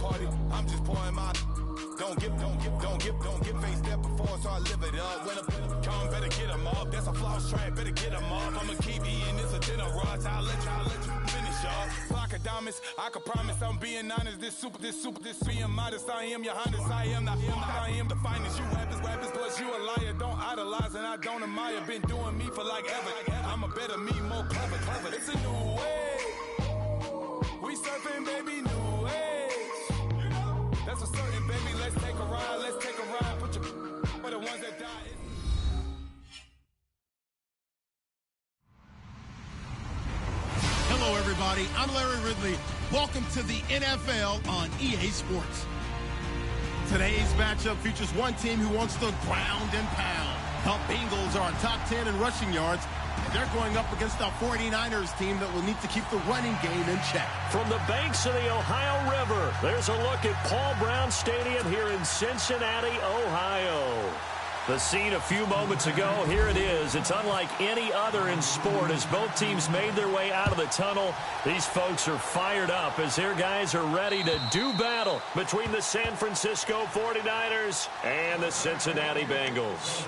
party. I'm just pouring my. Don't get faced up before, so I live it up. When a come, better get them up. That's a floss track, better get them up. I'ma keep eating this a dinner rush. I'll let you finish up. Flock of diamonds, I can promise I'm being honest. This being modest. I am your Honda. I am the finest. You rappers, plus you a liar. Don't idolize and I don't admire. Been doing me for like ever. I'm a better me, more clever. It's a new way. We surfing, baby, new age. That's a certain, baby. Let's take a ride. Put your for the ones that die. Hello, everybody. I'm Larry Ridley. Welcome to the NFL on EA Sports. Today's matchup features one team who wants to ground and pound. The Bengals are top 10 in rushing yards. They're going up against the 49ers team that will need to keep the running game in check. From the banks of the Ohio River, there's a look at Paul Brown Stadium here in Cincinnati, Ohio. The scene a few moments ago, here it is. It's unlike any other in sport as both teams made their way out of the tunnel. These folks are fired up as their guys are ready to do battle between the San Francisco 49ers and the Cincinnati Bengals.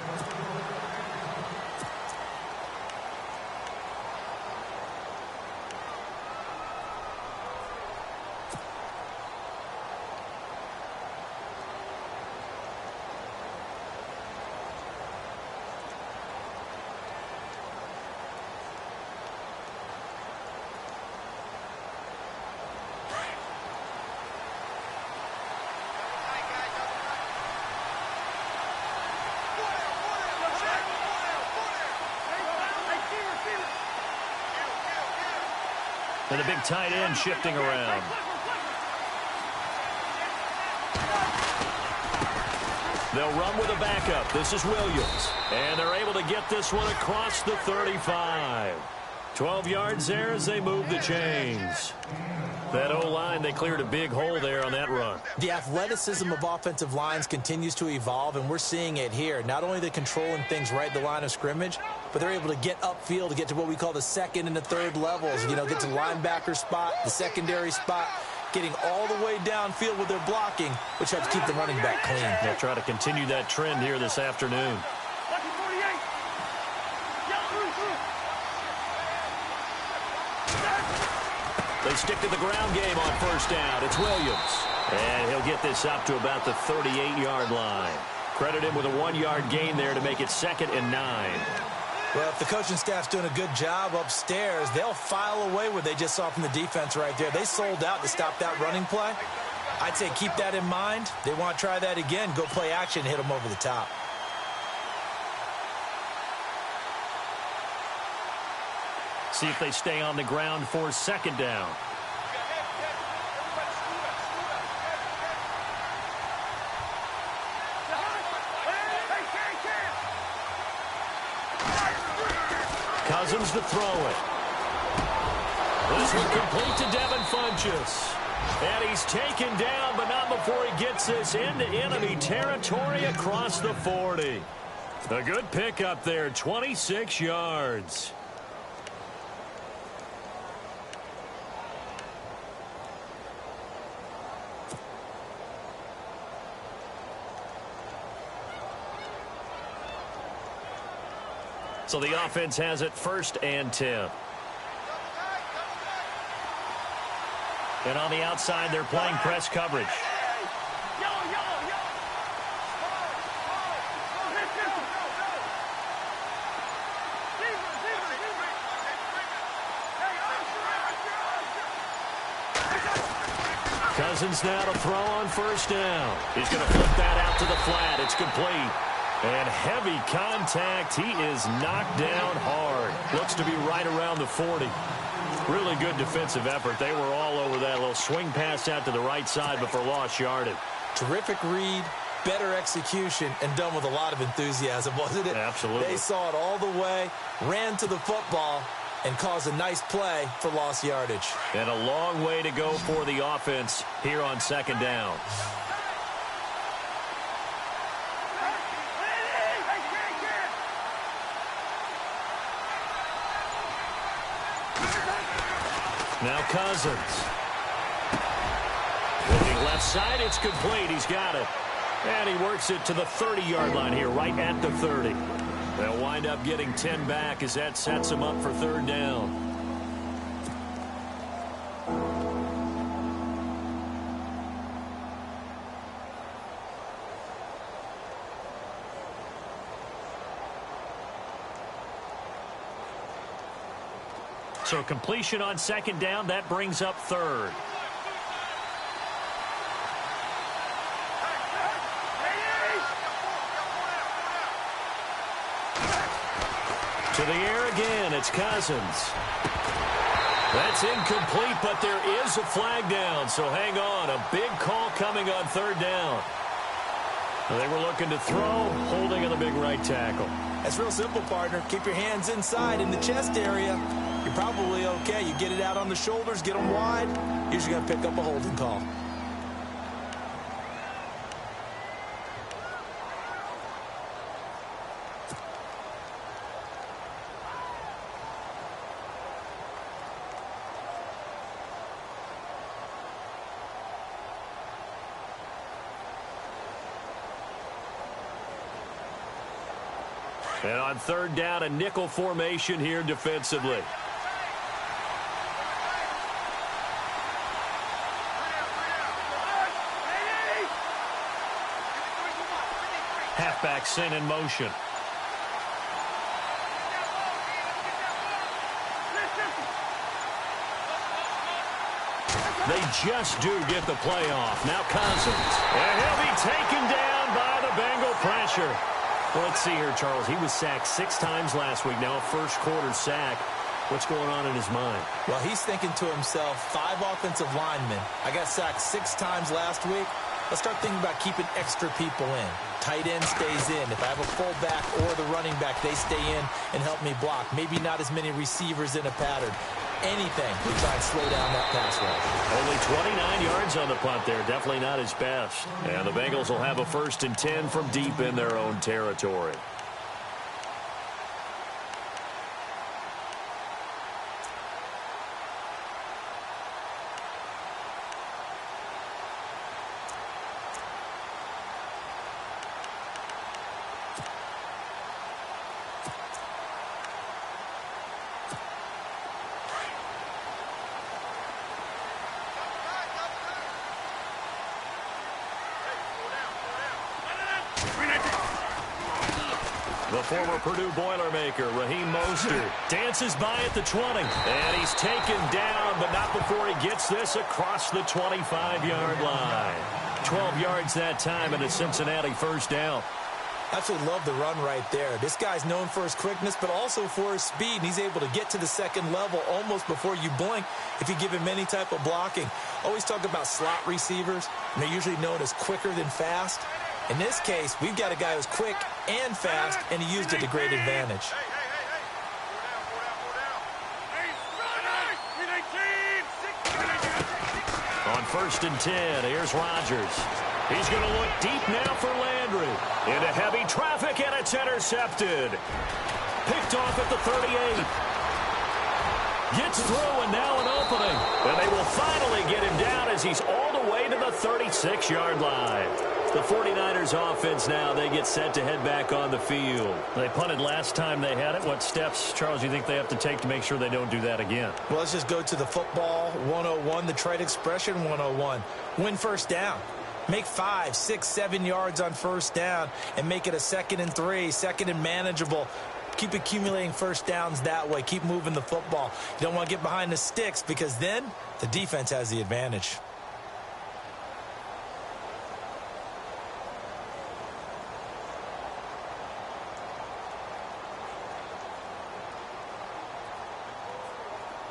And the big tight end shifting around. They'll run with a backup. This is Williams. And they're able to get this one across the 35. 12 yards there as they move the chains. That O-line, they cleared a big hole there on that run. The athleticism of offensive lines continues to evolve, and we're seeing it here. Not only the controlling things right at the line of scrimmage, but they're able to get upfield to get to what we call the second and the third levels. You know, get to linebacker spot, the secondary spot, getting all the way downfield with their blocking, which helps keep the running back clean. They'll try to continue that trend here this afternoon. They stick to the ground game on first down. It's Williams. And he'll get this up to about the 38-yard line. Credit him with a 1-yard gain there to make it 2nd and 9. Well, if the coaching staff's doing a good job upstairs, they'll file away what they just saw from the defense right there. They sold out to stop that running play. I'd say keep that in mind. They want to try that again. Go play action, hit them over the top. See if they stay on the ground for 2nd down. Cousins to throw it. This one complete to Devin Funchess. And he's taken down, but not before he gets this into enemy territory across the 40. A good pickup there, 26 yards. So the offense has it 1st and 10. And on the outside, they're playing press coverage. Cousins now to throw on 1st down. He's going to flip that out to the flat. It's complete. And heavy contact. He is knocked down hard. Looks to be right around the 40. Really good defensive effort. They were all over that little swing pass out to the right side, but for lost yardage. Terrific read, better execution, and done with a lot of enthusiasm, wasn't it? Absolutely. They saw it all the way, ran to the football, and caused a nice play for lost yardage. And a long way to go for the offense here on 2nd down. Now Cousins. Looking left outside. It's complete. He's got it. And he works it to the 30-yard line here, right at the 30. They'll wind up getting 10 back as that sets them up for third down. So completion on second down, that brings up third. To the air again, it's Cousins. That's incomplete, but there is a flag down, so hang on. A big call coming on third down. They were looking to throw, holding on the big right tackle. That's real simple, partner. Keep your hands inside in the chest area. You're probably okay. You get it out on the shoulders, get them wide. Usually going to pick up a holding call. And on third down, a nickel formation here defensively. Halfback sent in motion. They just do get the playoff. Now Cousins. And he'll be taken down by the Bengal pressure. Well, let's see here, Charles. He was sacked 6 times last week. Now a first-quarter sack. What's going on in his mind? Well, he's thinking to himself, 5 offensive linemen. I got sacked 6 times last week. Let's start thinking about keeping extra people in. Tight end stays in. If I have a fullback or the running back, they stay in and help me block. Maybe not as many receivers in a pattern. Anything to try and slow down that pass rush. Only 29 yards on the punt there. Definitely not his best. And the Bengals will have a 1st and 10 from deep in their own territory. The former Purdue Boilermaker, Raheem Mostert, dances by at the 20. And he's taken down, but not before he gets this across the 25-yard line. 12 yards that time, and a Cincinnati first down. Absolutely love the run right there. This guy's known for his quickness, but also for his speed. And he's able to get to the second level almost before you blink if you give him any type of blocking. Always talk about slot receivers, and they're usually known as quicker than fast. In this case, we've got a guy who's quick and fast, and he used it to great advantage. On 1st and 10, here's Rodgers. He's going to look deep now for Landry. Into heavy traffic, and it's intercepted. Picked off at the 38. Gets through, and now an opening. And they will finally get him down as he's all the way to the 36-yard line. The 49ers offense now, they get set to head back on the field. They punted last time they had it. What steps, Charles, do you think they have to take to make sure they don't do that again? Well, let's just go to the football 101, the trade expression 101. Win first down. Make 5, 6, 7 yards on first down and make it a 2nd and 3, 2nd and manageable. Keep accumulating first downs that way. Keep moving the football. You don't want to get behind the sticks because then the defense has the advantage.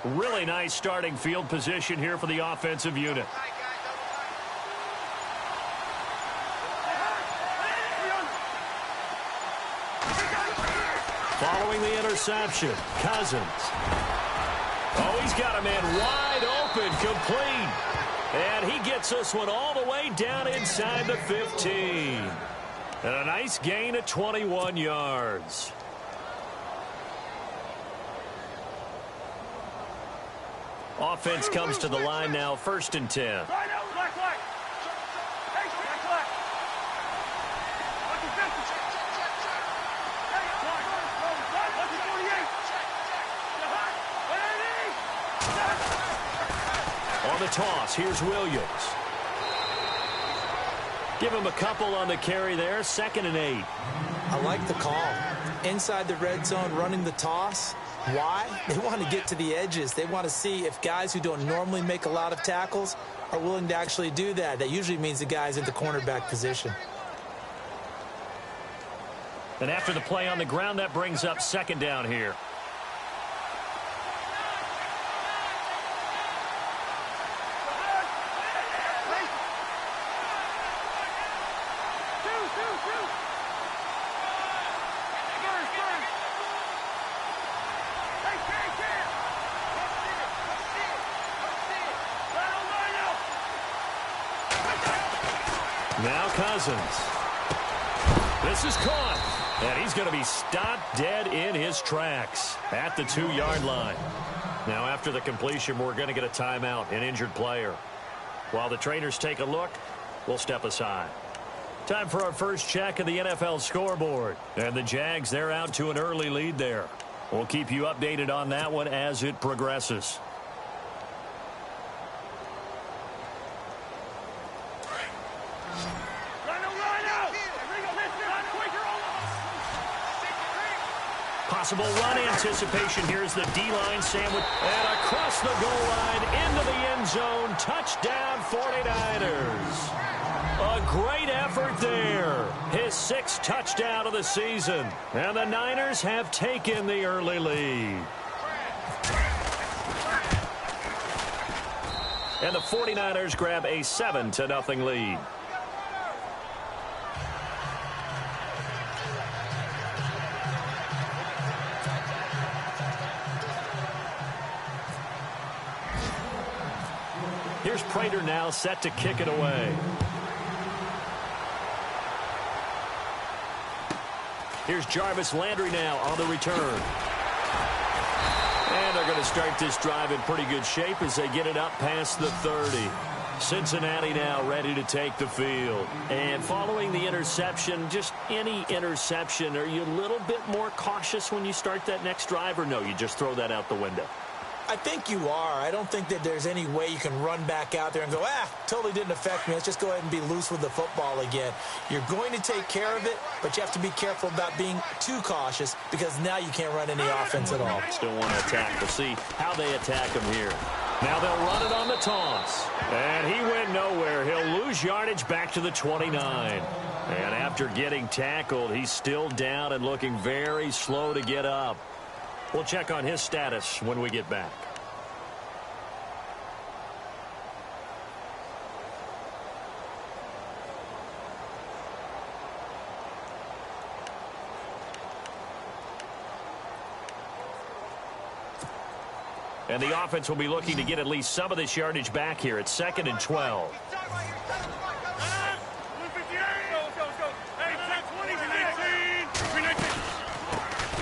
Really nice starting field position here for the offensive unit. Following the interception, Cousins. Oh, he's got a man wide open, complete. And he gets this one all the way down inside the 15. And a nice gain of 21 yards. Offense comes to the line now, 1st and 10. On the toss, here's Williams. Give him a couple on the carry there, 2nd and 8. I like the call. Inside the red zone, running the toss. Why? They want to get to the edges. They want to see if guys who don't normally make a lot of tackles are willing to actually do that. That usually means the guy's in the cornerback position. And after the play on the ground, that brings up 2nd down here. Now Cousins. This is caught. And he's going to be stopped dead in his tracks at the 2-yard line. Now after the completion, we're going to get a timeout, an injured player. While the trainers take a look, we'll step aside. Time for our first check of the NFL scoreboard. And the Jags, they're out to an early lead there. We'll keep you updated on that one as it progresses. Possible run anticipation. Here's the D-line sandwich. And across the goal line into the end zone. Touchdown 49ers. A great effort there. His 6th touchdown of the season. And the Niners have taken the early lead. And the 49ers grab a 7-0 lead. Here's Prater now set to kick it away. Here's Jarvis Landry now on the return. And they're going to start this drive in pretty good shape as they get it up past the 30. Cincinnati now ready to take the field. And following the interception, just any interception, are you a little bit more cautious when you start that next drive, or no, you just throw that out the window? I think you are. I don't think that there's any way you can run back out there and go, totally didn't affect me. Let's just go ahead and be loose with the football again. You're going to take care of it, but you have to be careful about being too cautious because now you can't run any offense at all. Still want to attack. We'll see how they attack him here. Now they'll run it on the toss. And he went nowhere. He'll lose yardage back to the 29. And after getting tackled, he's still down and looking very slow to get up. We'll check on his status when we get back. And the offense will be looking to get at least some of this yardage back here. It's 2nd and 12.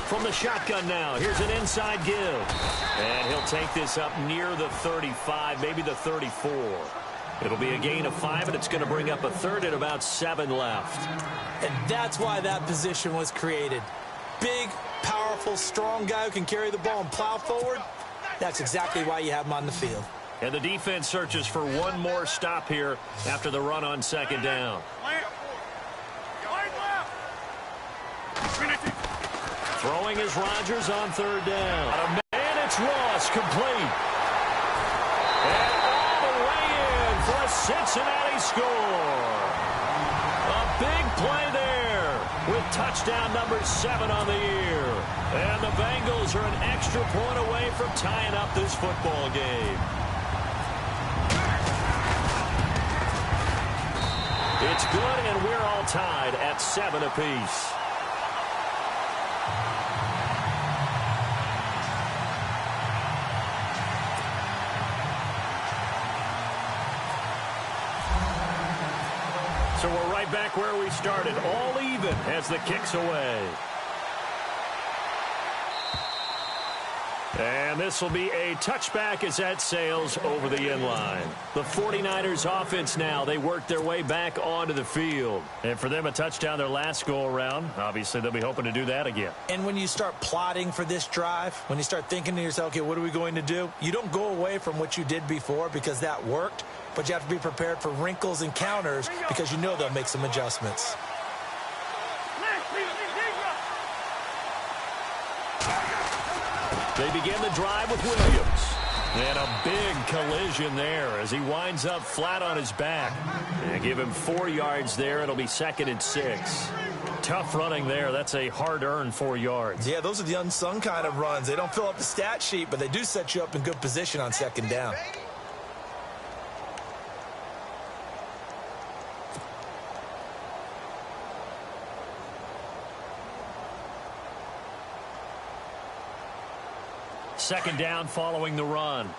From the shotgun now, here's an inside give. And he'll take this up near the 35, maybe the 34. It'll be a gain of 5, and it's going to bring up a 3rd and about 7 left. And that's why that position was created. Big, powerful, strong guy who can carry the ball and plow forward. That's exactly why you have him on the field. And the defense searches for one more stop here after the run on 2nd down. Throwing is Rodgers on 3rd down. And it's Ross, complete. And all the way in for a Cincinnati score. A big play there with touchdown number 7 on the year. And the Bengals are an extra point away from tying up this football game. It's good, and we're all tied at 7 apiece. So we're right back where we started, all even as the kick's away. And And this will be a touchback as that sails over the end line. The 49ers offense now, they work their way back onto the field. And for them, a touchdown their last go-around. Obviously, they'll be hoping to do that again. And when you start plotting for this drive, when you start thinking to yourself, okay, what are we going to do? You don't go away from what you did before because that worked, but you have to be prepared for wrinkles and counters because you know they'll make some adjustments. They begin the drive with Williams. And a big collision there as he winds up flat on his back. And give him 4 yards there. It'll be 2nd and 6. Tough running there. That's a hard-earned 4 yards. Yeah, those are the unsung kind of runs. They don't fill up the stat sheet, but they do set you up in good position on 2nd down. Second down following the run.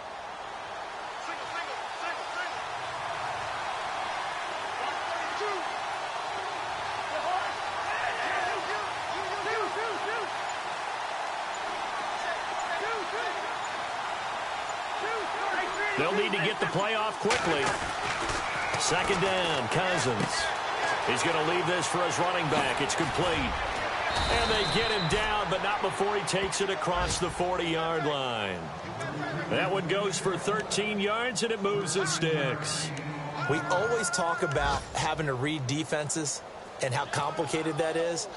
They'll need to get the play off quickly. Second down, Cousins. He's going to leave this for his running back. It's complete. And they get him down, but not before he takes it across the 40-yard line. That one goes for 13 yards, and it moves the sticks. We always talk about having to read defenses and how complicated that is.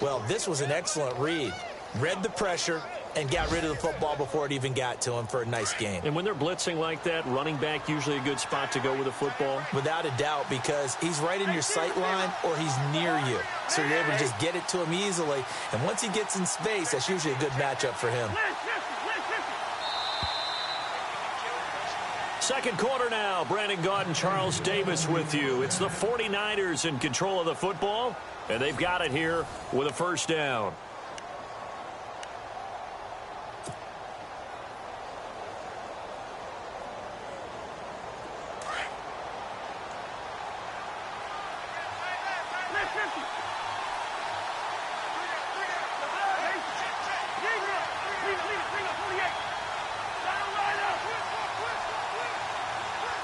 Well, this was an excellent read. Read the pressure and got rid of the football before it even got to him for a nice gain. And when they're blitzing like that, running back usually a good spot to go with the football? Without a doubt, because he's right in your sight line or he's near you. So you're able to just get it to him easily. And once he gets in space, that's usually a good matchup for him. Second quarter now. Brandon Gaudin and Charles Davis with you. It's the 49ers in control of the football, and they've got it here with a first down.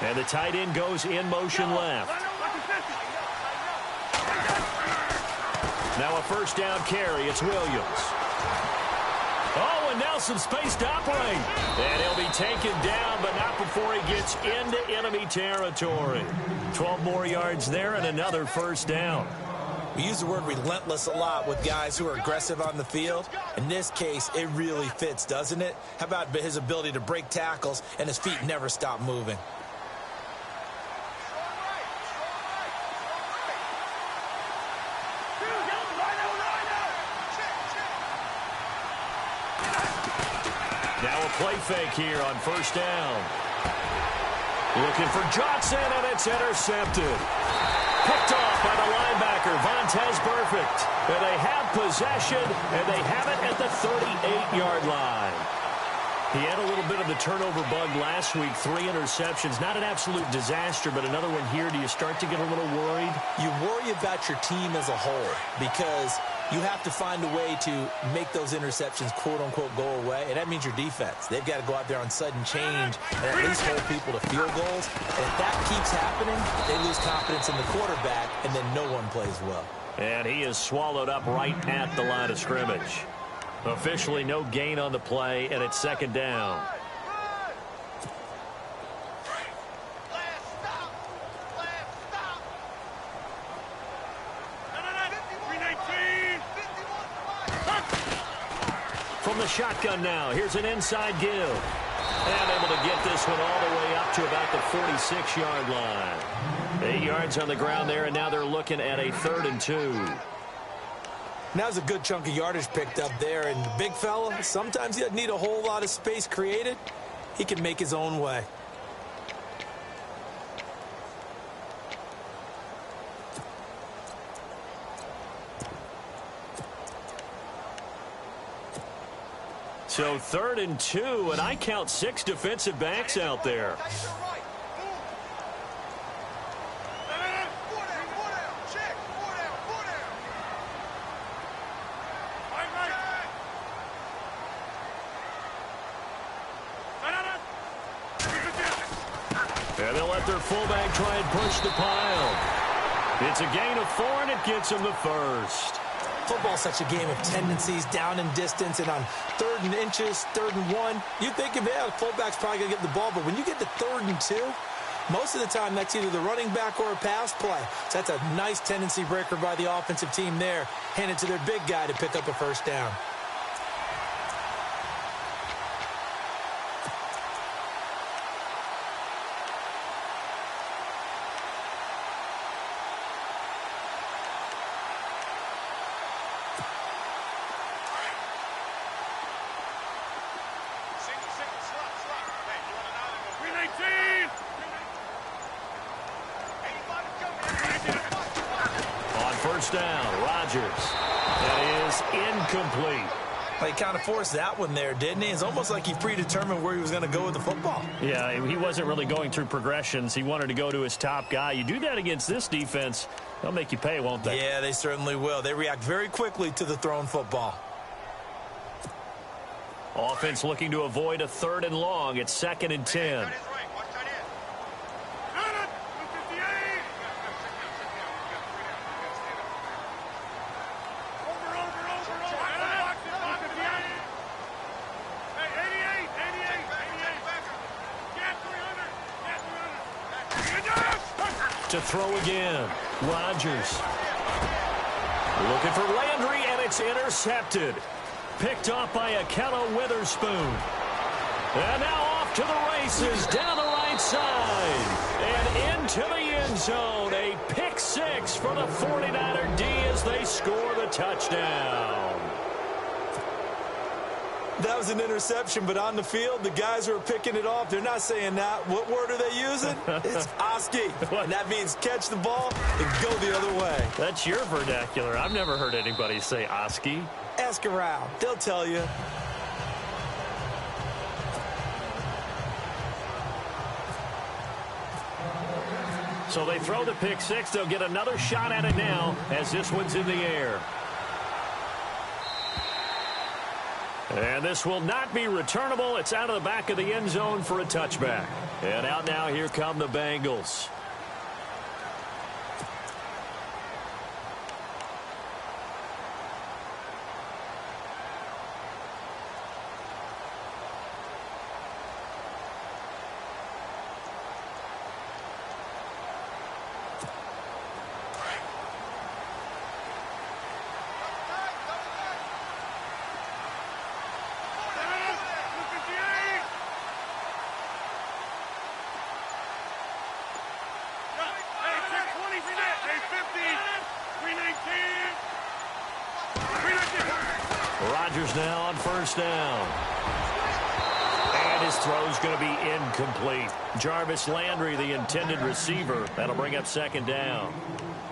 And the tight end goes in motion left. Now a first down carry. It's Williams. Oh, and now some space to operate. And he'll be taken down, but not before he gets into enemy territory. 12 more yards there and another first down. We use the word relentless a lot with guys who are aggressive on the field. In this case, it really fits, doesn't it? How about his ability to break tackles and his feet never stop moving? Now a play fake here on first down. Looking for Johnson, and it's intercepted. Picked off by the linebacker, Vontaze Burfict. And they have possession, and they have it at the 38-yard line. He had a little bit of the turnover bug last week, 3 interceptions. Not an absolute disaster, but another one here. Do you start to get a little worried? You worry about your team as a whole because you have to find a way to make those interceptions, quote-unquote, go away, and that means your defense. They've got to go out there on sudden change and at least hold people to field goals. And if that keeps happening, they lose confidence in the quarterback, and then no one plays well. And he is swallowed up right at the line of scrimmage. Officially no gain on the play, and it's second down. From the shotgun now, here's an inside give. And able to get this one all the way up to about the 46-yard line. 8 yards on the ground there, and now they're looking at a 3rd and 2. Now's a good chunk of yardage picked up there, and the big fella, sometimes he doesn't need a whole lot of space created. He can make his own way. So 3rd and 2, and I count 6 defensive backs out there. And they'll let their fullback try and push the pile. It's a gain of 4, and it gets them the first. Football's such a game of tendencies, down and distance, and on 3rd and inches, 3rd and 1, you think, yeah, the fullback's probably going to get the ball, but when you get to 3rd and 2, most of the time that's either the running back or a pass play. So that's a nice tendency breaker by the offensive team there. Hand it to their big guy to pick up a first down. First down, Rodgers. That is incomplete. He kind of forced that one there, didn't he? It's almost like he predetermined where he was going to go with the football. Yeah, he wasn't really going through progressions. He wanted to go to his top guy. You do that against this defense, they'll make you pay, won't they? Yeah, they certainly will. They react very quickly to the thrown football. Offense looking to avoid a 3rd and long. It's 2nd and 10. To throw again. Rodgers. Looking for Landry, and it's intercepted. Picked off by Akello Witherspoon. And now off to the races down the right side. And into the end zone. A pick 6 for the 49er D as they score the touchdown. That was an interception, but on the field, the guys who are picking it off, they're not saying that. What word are they using? It's Oski. And that means catch the ball and go the other way. That's your vernacular. I've never heard anybody say Oski. Ask around. They'll tell you. So they throw the pick 6. They'll get another shot at it now as this one's in the air. And this will not be returnable. It's out of the back of the end zone for a touchback. And out now, here come the Bengals. Rodgers now on first down. And his throw's going to be incomplete. Jarvis Landry, the intended receiver. That'll bring up 2nd down.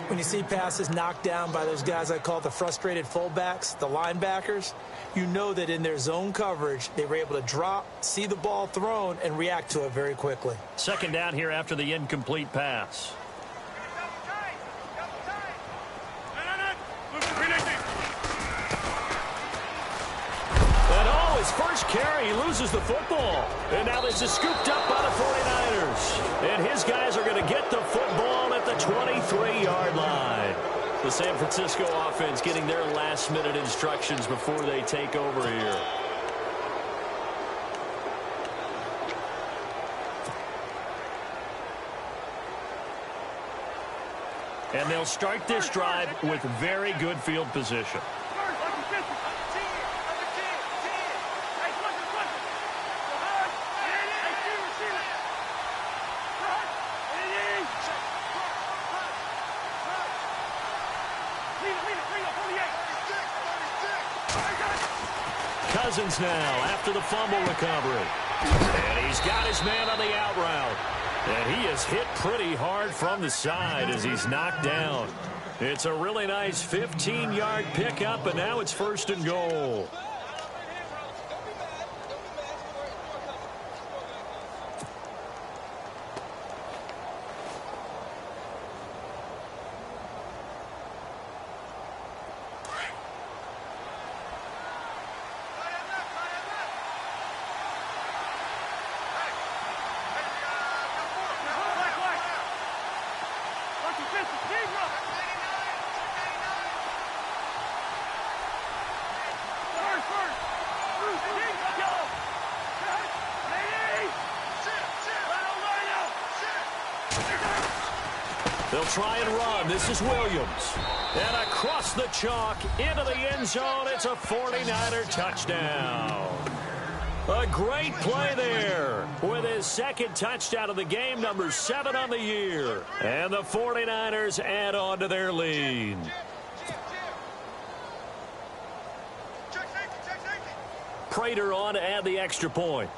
When you see passes knocked down by those guys I call the frustrated fullbacks, the linebackers, you know that in their zone coverage, they were able to drop, see the ball thrown, and react to it very quickly. 2nd down here after the incomplete pass. His first carry, he loses the football. And now this is scooped up by the 49ers. And his guys are going to get the football at the 23-yard line. The San Francisco offense getting their last-minute instructions before they take over here. And they'll start this drive with very good field position. Cousins now after the fumble recovery. And he's got his man on the out route. And he is hit pretty hard from the side as he's knocked down. It's a really nice 15-yard pickup, and now it's 1st and goal. They'll try and run. This is Williams. And across the chalk into the end zone. It's a 49er touchdown. A great play there with his second touchdown of the game, number 7 on the year. And the 49ers add on to their lead. Prater on to add the extra point.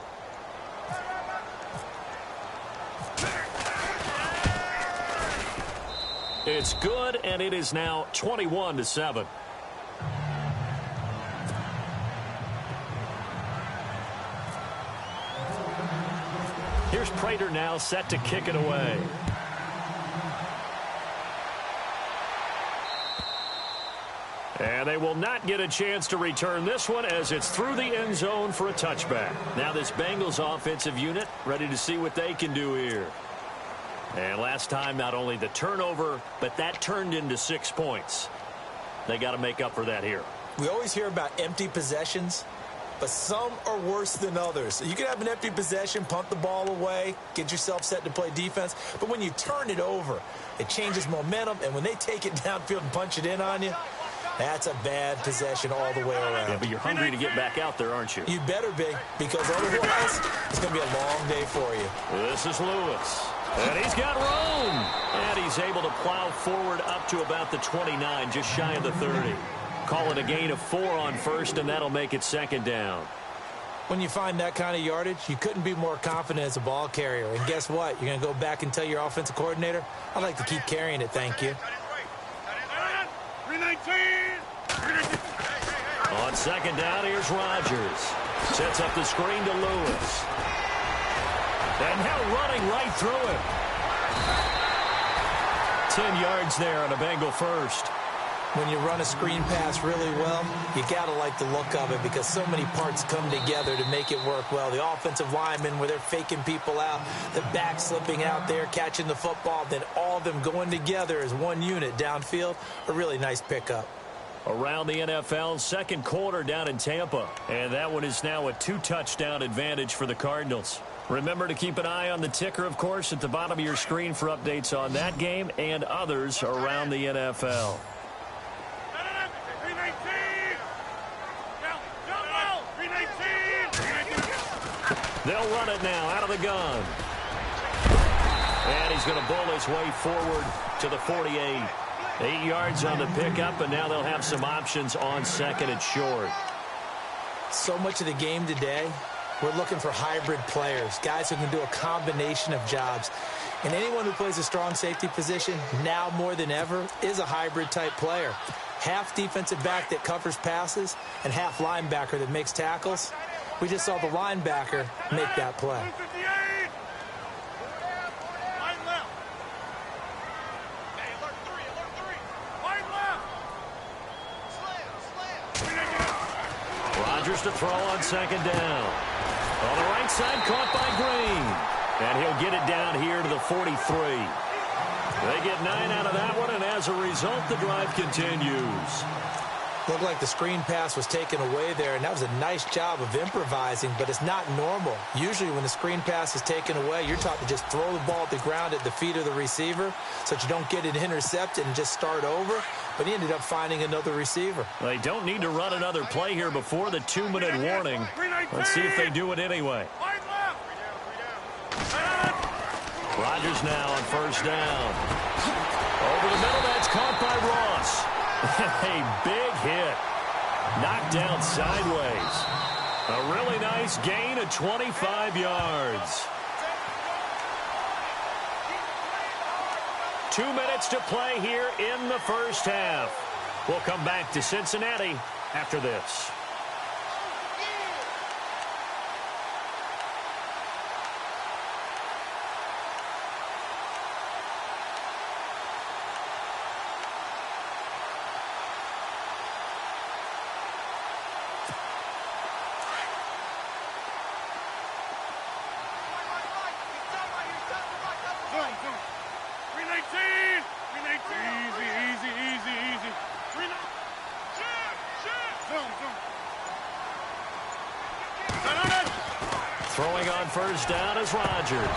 It's good, and it is now 21-7. Here's Prater now set to kick it away. And they will not get a chance to return this one as it's through the end zone for a touchback. Now this Bengals offensive unit ready to see what they can do here. And last time, not only the turnover, but that turned into 6 points. They got to make up for that here. We always hear about empty possessions, but some are worse than others. You can have an empty possession, punt the ball away, get yourself set to play defense, but when you turn it over, it changes momentum, and when they take it downfield and punch it in on you, that's a bad possession all the way around. Yeah, but you're hungry to get back out there, aren't you? You better be, because otherwise it's going to be a long day for you. This is Lewis. And he's got room. And he's able to plow forward up to about the 29, just shy of the 30. Call it a gain of 4 on first, and that'll make it second down. When you find that kind of yardage, you couldn't be more confident as a ball carrier. And guess what? You're going to go back and tell your offensive coordinator, I'd like to keep carrying it, thank you. On second down, here's Rodgers. Sets up the screen to Lewis. And now running right through him. 10 yards there on a Bengal first. When you run a screen pass really well, you got to like the look of it because so many parts come together to make it work well. The offensive linemen, where they're faking people out, the back slipping out there, catching the football, then all of them going together as one unit downfield. A really nice pickup. Around the NFL, second quarter down in Tampa. And that one is now a 2-touchdown advantage for the Cardinals. Remember to keep an eye on the ticker, of course, at the bottom of your screen for updates on that game and others around the NFL. They'll run it now out of the gun. And he's going to bull his way forward to the 48. 8 yards on the pickup, and now they'll have some options on second and short. So much of the game today, we're looking for hybrid players, guys who can do a combination of jobs. And anyone who plays a strong safety position, now more than ever, is a hybrid type player. Half defensive back that covers passes and half linebacker that makes tackles. We just saw the linebacker make that play. Rodgers to throw on second down. On the right side, caught by Green. And he'll get it down here to the 43. They get 9 out of that one, and as a result, the drive continues. Looked like the screen pass was taken away there, and that was a nice job of improvising, but it's not normal. Usually when the screen pass is taken away, you're taught to just throw the ball at the ground at the feet of the receiver so that you don't get it intercepted and just start over, but he ended up finding another receiver. They don't need to run another play here before the 2-minute warning. Let's see if they do it anyway. Rodgers now on first down. Over the middle, that's caught by Ross. A big hit. Knocked down sideways. A really nice gain of 25 yards. 2 minutes to play here in the first half. We'll come back to Cincinnati after this. Throwing on first down is Rodgers.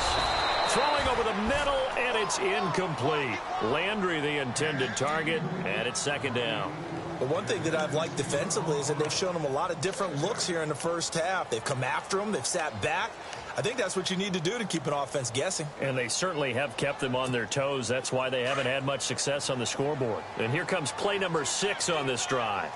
Throwing over the middle, and it's incomplete. Landry, the intended target, and it's second down. But one thing that I've liked defensively is that they've shown them a lot of different looks here in the first half. They've come after them. They've sat back. I think that's what you need to do to keep an offense guessing. And they certainly have kept them on their toes. That's why they haven't had much success on the scoreboard. And here comes play number 6 on this drive.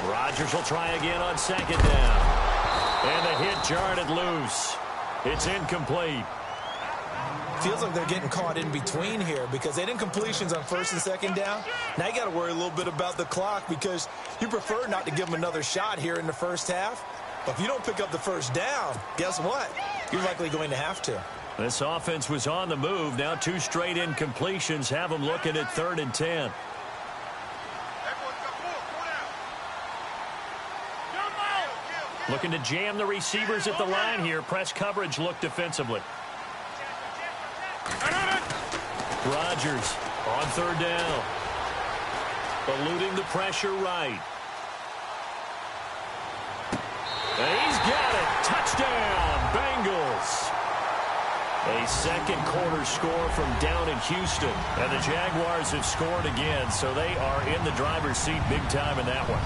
Rodgers will try again on second down. And the hit jarred it loose. It's incomplete. Feels like they're getting caught in between here because they didn't completions on first and second down. Now you got to worry a little bit about the clock because you prefer not to give them another shot here in the first half. But if you don't pick up the first down, guess what? You're likely going to have to. This offense was on the move. Now 2 straight incompletions have them looking at 3rd and 10. Looking to jam the receivers at the line here. Press coverage look defensively. Rodgers on 3rd down. Eluding the pressure right. And he's got it. Touchdown, Bengals. A second quarter score from down in Houston. And the Jaguars have scored again, so they are in the driver's seat big time in that one.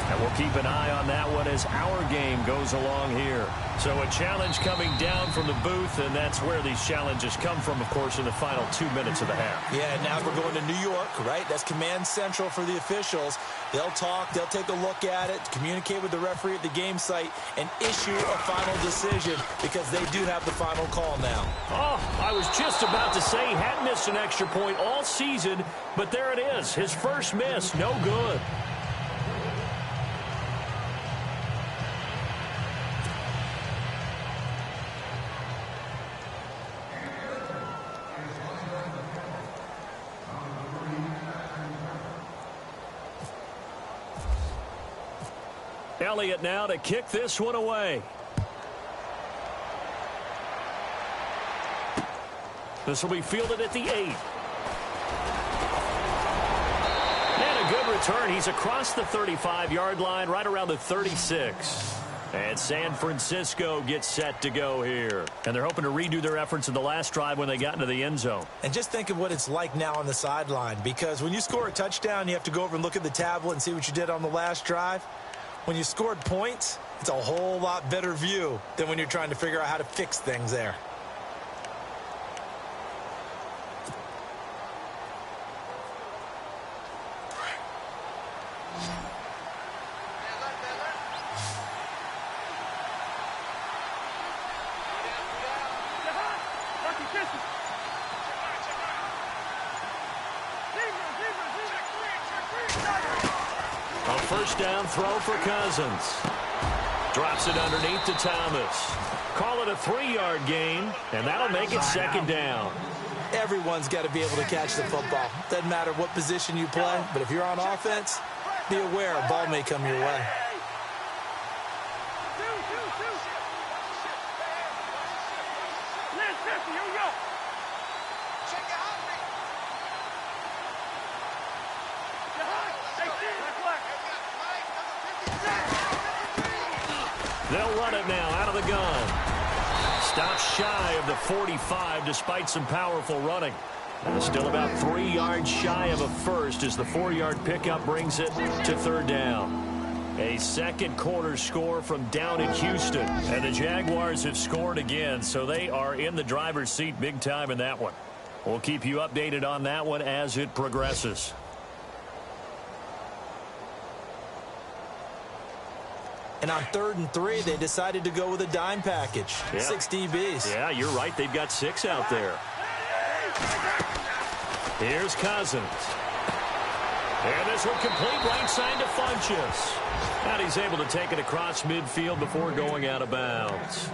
And we'll keep an eye on that one as our game goes along here. So a challenge coming down from the booth, and that's where these challenges come from, of course, in the final 2 minutes of the half. Yeah, now we're going to New York, right? That's command central for the officials. They'll talk, they'll take a look at it, communicate with the referee at the game site, and issue a final decision because they do have the final call now. Oh, I was just about to say he hadn't missed an extra point all season, but there it is. His first miss, no good. Elliott now to kick this one away. This will be fielded at the 8. And a good return. He's across the 35-yard line, right around the 36. And San Francisco gets set to go here. And they're hoping to redo their efforts in the last drive when they got into the end zone. And just think of what it's like now on the sideline, because when you score a touchdown, you have to go over and look at the tablet and see what you did on the last drive. When you scored points, it's a whole lot better view than when you're trying to figure out how to fix things there. First down throw for Cousins. Drops it underneath to Thomas. Call it a 3-yard gain, and that'll make it second down. Everyone's got to be able to catch the football. Doesn't matter what position you play, but if you're on offense, be aware a ball may come your way. They'll run it now out of the gun. Stops shy of the 45 despite some powerful running. And still about 3 yards shy of a first as the 4-yard pickup brings it to 3rd down. A second quarter score from down in Houston. And the Jaguars have scored again, so they are in the driver's seat big time in that one. We'll keep you updated on that one as it progresses. And on 3rd and 3, they decided to go with a dime package. Yep. 6 DBs. Yeah, you're right. They've got 6 out there. Here's Cousins. And this one complete right side to Funchess. And he's able to take it across midfield before going out of bounds.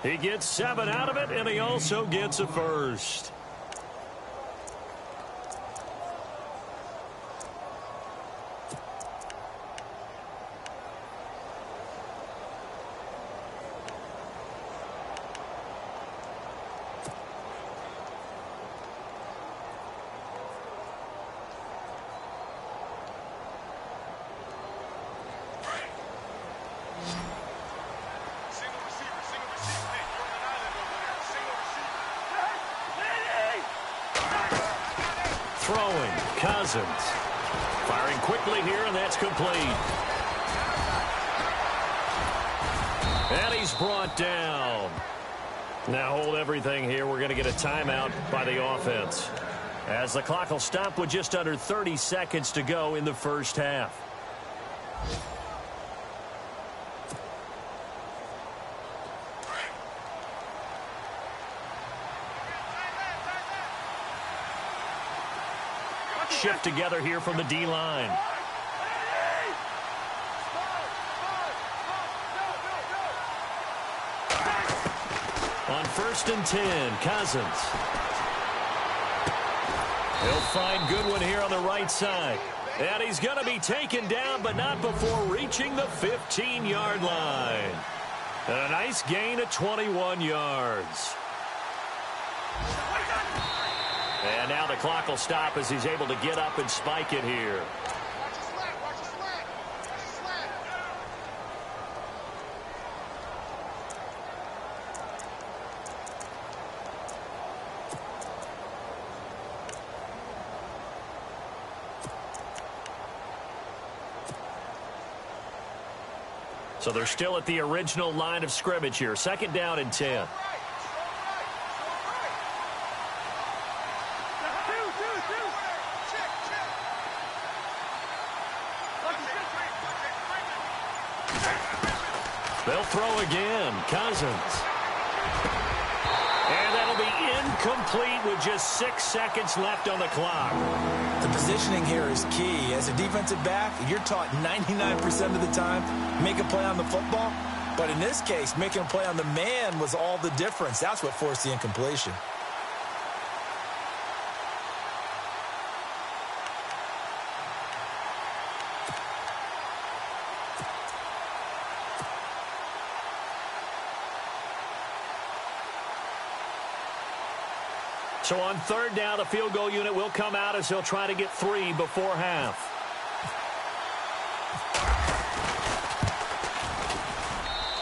He gets 7 out of it, and he also gets a first. throwing. Cousins. Firing quickly here, and that's complete. And he's brought down. Now hold everything here. We're going to get a timeout by the offense, as the clock will stop with just under 30 seconds to go in the first half. Shift together here from the D-line. On 1st and 10, Cousins. He'll find Goodwin here on the right side. And he's going to be taken down, but not before reaching the 15-yard line. And a nice gain of 21 yards. And now the clock will stop as he's able to get up and spike it here. So they're still at the original line of scrimmage here. 2nd down and 10. They'll throw again. Cousins. And that'll be incomplete with just 6 seconds left on the clock. The positioning here is key. As a defensive back, you're taught 99% of the time, make a play on the football. But in this case, making a play on the man was all the difference. That's what forced the incompletion. So on 3rd down, the field goal unit will come out as they'll try to get 3 before half.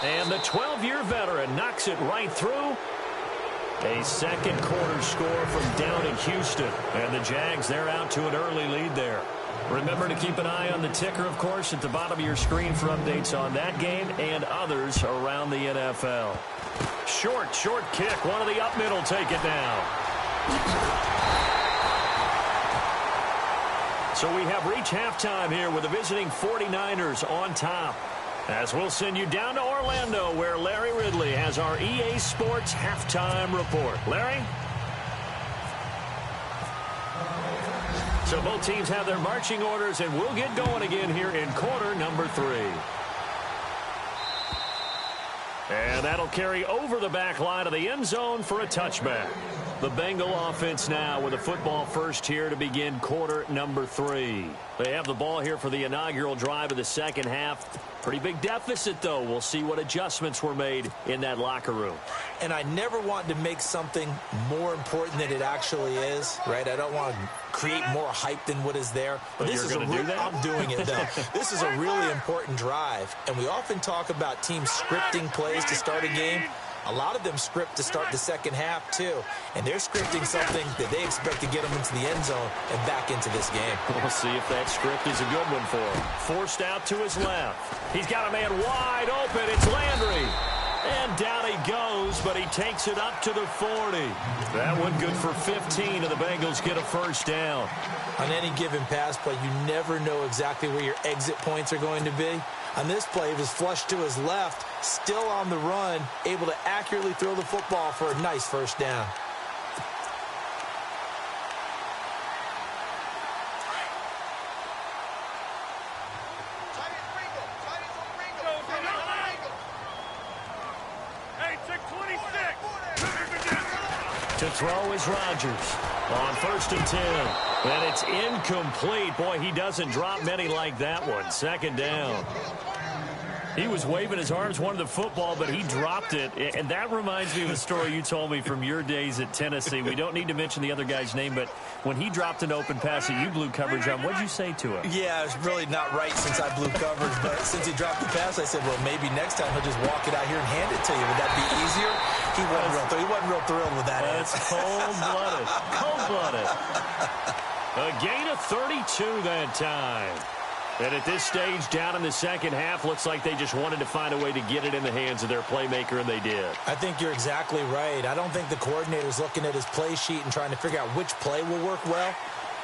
And the 12-year veteran knocks it right through. A second quarter score from down in Houston. And the Jags, they're out to an early lead there. Remember to keep an eye on the ticker, of course, at the bottom of your screen for updates on that game and others around the NFL. Short kick. One of the up middle take it down. So we have reached halftime here with the visiting 49ers on top. As we'll send you down to Orlando, where Larry Ridley has our EA Sports halftime report. Larry? So both teams have their marching orders, and we'll get going again here in quarter number 3. And that'll carry over the back line of the end zone for a touchback. The Bengal offense now with a football first here to begin quarter number 3. They have the ball here for the inaugural drive of the second half. Pretty big deficit, though. We'll see what adjustments were made in that locker room. And I never want to make something more important than it actually is, right? I don't want to create more hype than what is there. But this is I'm doing it, though. This is a really important drive. And we often talk about teams scripting plays to start a game. A lot of them script to start the second half, too. And they're scripting something that they expect to get them into the end zone and back into this game. We'll see if that script is a good one for him. Forced out to his left. He's got a man wide open. It's Landry. And down he goes, but he takes it up to the 40. That one good for 15, and the Bengals get a first down. On any given pass play, you never know exactly where your exit points are going to be. On this play, he was flushed to his left, still on the run, able to accurately throw the football for a nice first down. To throw is Rodgers on 1st and 10. And it's incomplete. Boy, he doesn't drop many like that one. 2nd down. He was waving his arms, wanted the football, but he dropped it. And that reminds me of a story you told me from your days at Tennessee. We don't need to mention the other guy's name, but when he dropped an open pass that you blew coverage on, what did you say to him? Yeah, it's really not right since I blew coverage, but since he dropped the pass, I said, well, maybe next time he'll just walk it out here and hand it to you. Would that be easier? He wasn't real thrilled with that. That's cold-blooded. Cold-blooded. A gain of 32 that time. And at this stage, down in the second half, looks like they just wanted to find a way to get it in the hands of their playmaker, and they did. I think you're exactly right. I don't think the coordinator's looking at his play sheet and trying to figure out which play will work well.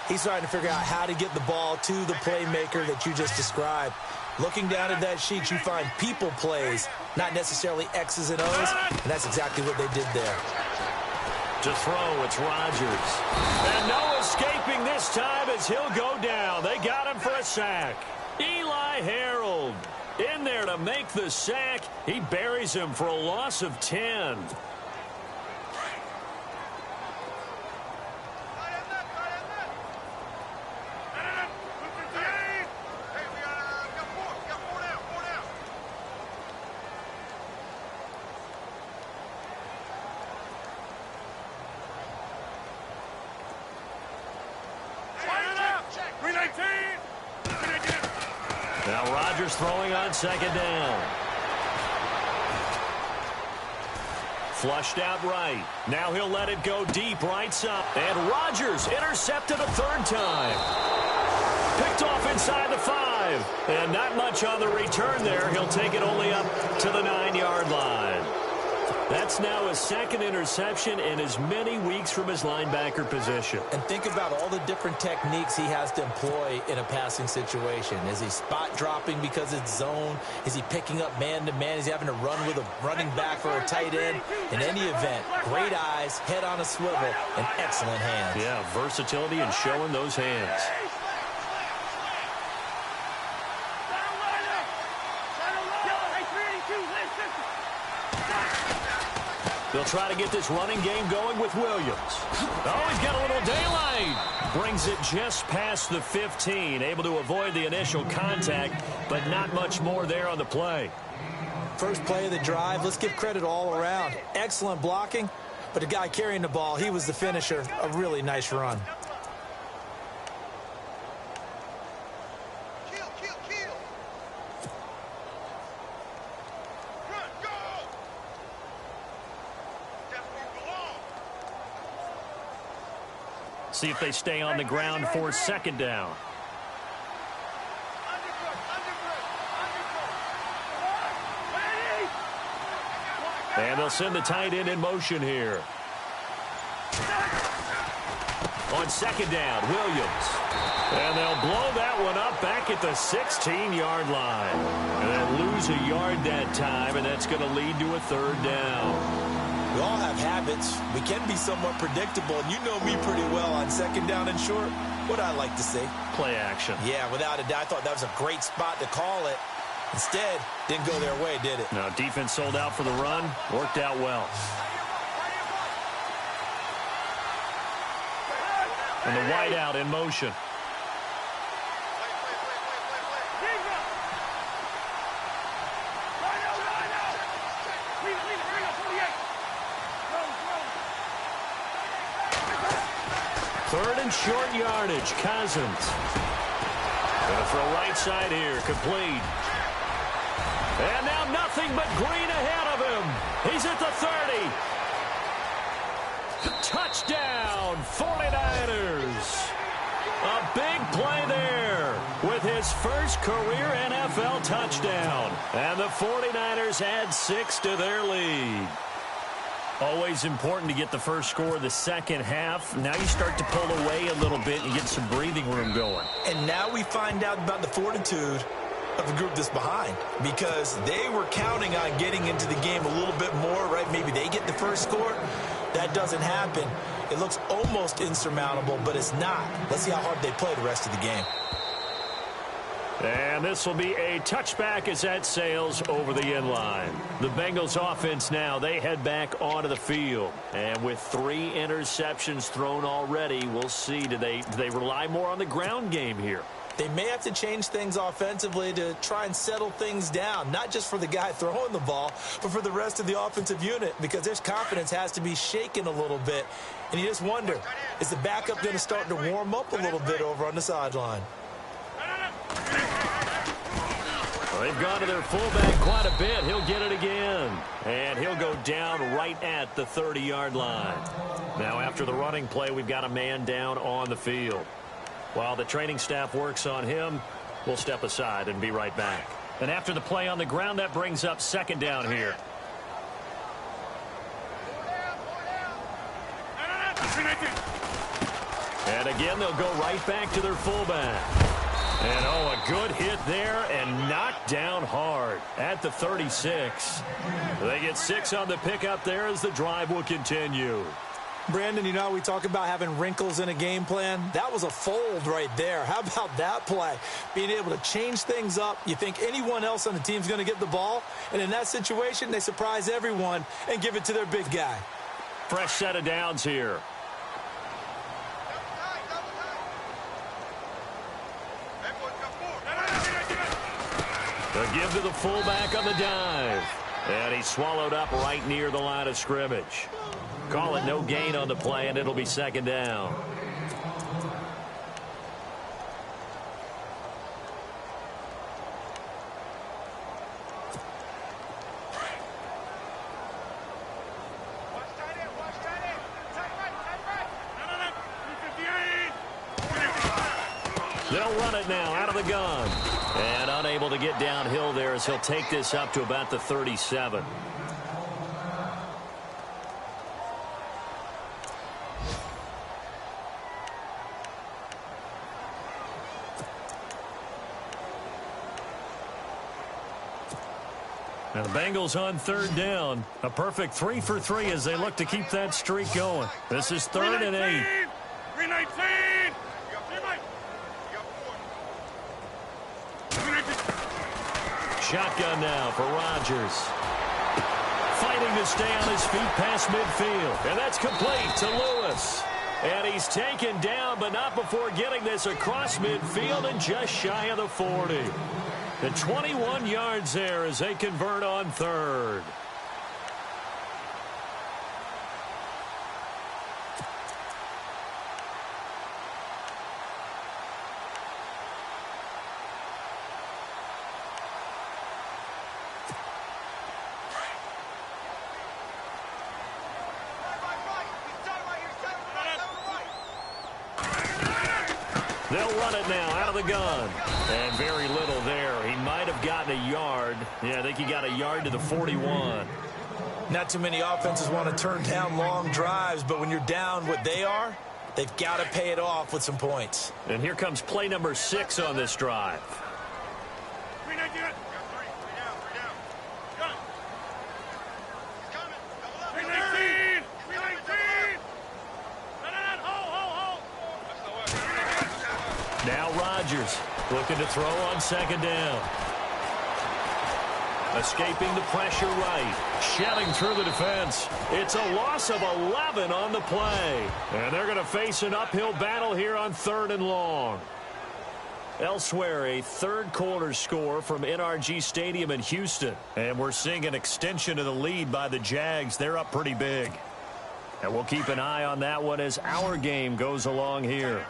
He's trying to figure out how to get the ball to the playmaker that you just described. Looking down at that sheet, you find people plays, not necessarily X's and O's, and that's exactly what they did there. To throw, it's Rodgers. And no escaping this time as he'll go down. They got him for a sack. Eli Harold in there to make the sack. He buries him for a loss of 10. Now Rodgers throwing on second down. Flushed out right. Now he'll let it go deep right side. And Rodgers intercepted a third time. Picked off inside the 5. And not much on the return there. He'll take it only up to the 9-yard line. That's now his second interception in as many weeks from his linebacker position. And think about all the different techniques he has to employ in a passing situation. Is he spot dropping because it's zone? Is he picking up man-to-man? Is he having to run with a running back or a tight end? In any event, great eyes, head on a swivel, and excellent hands. Yeah, versatility and showing those hands. They'll try to get this running game going with Williams. Oh, he's got a little daylight. Brings it just past the 15. Able to avoid the initial contact, but not much more there on the play. First play of the drive. Let's give credit all around. Excellent blocking, but the guy carrying the ball, he was the finisher. A really nice run. See if they stay on the ground for second down. And they'll send the tight end in motion here. On second down, Williams. And they'll blow that one up back at the 16-yard line. And then lose a yard that time, and that's going to lead to a third down. We all have habits. We can be somewhat predictable, and you know me pretty well on second down and short. What I like to say? Play action. Yeah, without a doubt. I thought that was a great spot to call it. Instead, didn't go their way, did it? No, defense sold out for the run. Worked out well. And the wide out in motion. Third and short yardage. Cousins. Gonna throw right side here. Complete. And now nothing but green ahead of him. He's at the 30. Touchdown, 49ers. A big play there with his first career NFL touchdown. And the 49ers add 6 to their lead. Always important to get the first score of the second half. Now you start to pull away a little bit and get some breathing room going. And now we find out about the fortitude of the group that's behind, because they were counting on getting into the game a little bit more, right? Maybe they get the first score. That doesn't happen. It looks almost insurmountable, but it's not. Let's see how hard they play the rest of the game. And this will be a touchback as that sails over the end line. The Bengals offense now, they head back onto the field. And with 3 interceptions thrown already, we'll see, do they rely more on the ground game here? They may have to change things offensively to try and settle things down, not just for the guy throwing the ball, but for the rest of the offensive unit, because their confidence has to be shaken a little bit. And you just wonder, is the backup going to start to warm up a little bit over on the sideline? Well, they've gone to their fullback quite a bit. He'll get it again. And he'll go down right at the 30-yard line. Now, after the running play, we've got a man down on the field. While the training staff works on him, we'll step aside and be right back. And after the play on the ground, that brings up second down here. And again, they'll go right back to their fullback. And, oh, a good hit there and knocked down hard at the 36. They get 6 on the pickup there as the drive will continue. Brandon, you know, we talk about having wrinkles in a game plan. That was a fold right there. How about that play? Being able to change things up. You think anyone else on the team's going to get the ball, and in that situation, they surprise everyone and give it to their big guy. Fresh set of downs here. The give to the fullback on the dive. And he's swallowed up right near the line of scrimmage. Call it no gain on the play, and it'll be second down. They'll run it now out of the gun. And unable to get downhill there as he'll take this up to about the 37. And the Bengals on third down. A perfect 3 for 3 as they look to keep that streak going. This is 3rd and 8. 319. Shotgun now for Rodgers. Fighting to stay on his feet past midfield. And that's complete to Lewis. And he's taken down, but not before getting this across midfield and just shy of the 40. The 21 yards there as they convert on 3rd. They'll run it now out of the gun. And very little there. He might have gotten a yard. Yeah, I think he got a yard to the 41. Not too many offenses want to turn down long drives, but when you're down what they are, they've got to pay it off with some points. And here comes play number 6 on this drive. Now Rodgers looking to throw on second down. Escaping the pressure right. Shedding through the defense. It's a loss of 11 on the play. And they're going to face an uphill battle here on 3rd and long. Elsewhere, a third-quarter score from NRG Stadium in Houston. And we're seeing an extension of the lead by the Jags. They're up pretty big. And we'll keep an eye on that one as our game goes along here.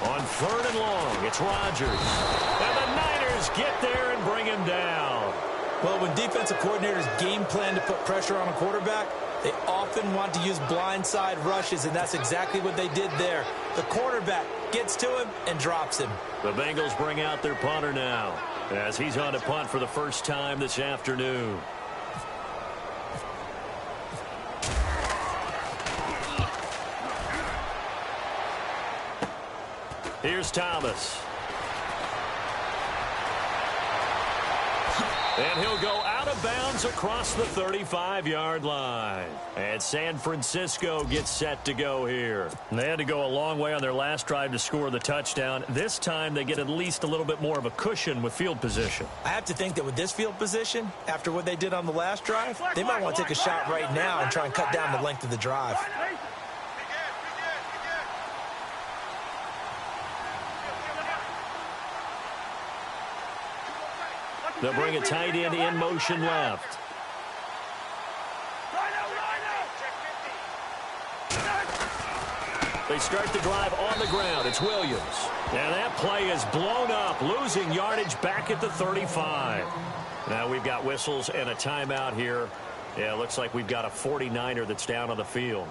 On 3rd and long, it's Rodgers. And the Niners get there and bring him down. Well, when defensive coordinators game plan to put pressure on a quarterback, they often want to use blindside rushes, and that's exactly what they did there. The quarterback gets to him and drops him. The Bengals bring out their punter now as he's on to punt for the first time this afternoon. Here's Thomas. And he'll go out of bounds across the 35-yard line. And San Francisco gets set to go here. And they had to go a long way on their last drive to score the touchdown. This time they get at least a little bit more of a cushion with field position. I have to think that with this field position, after what they did on the last drive, they might want to take a shot right now and try and cut down the length of the drive. They'll bring a tight end in motion left. They start the drive on the ground. It's Williams. And that play is blown up, losing yardage back at the 35. Now we've got whistles and a timeout here. Yeah, it looks like we've got a 49er that's down on the field.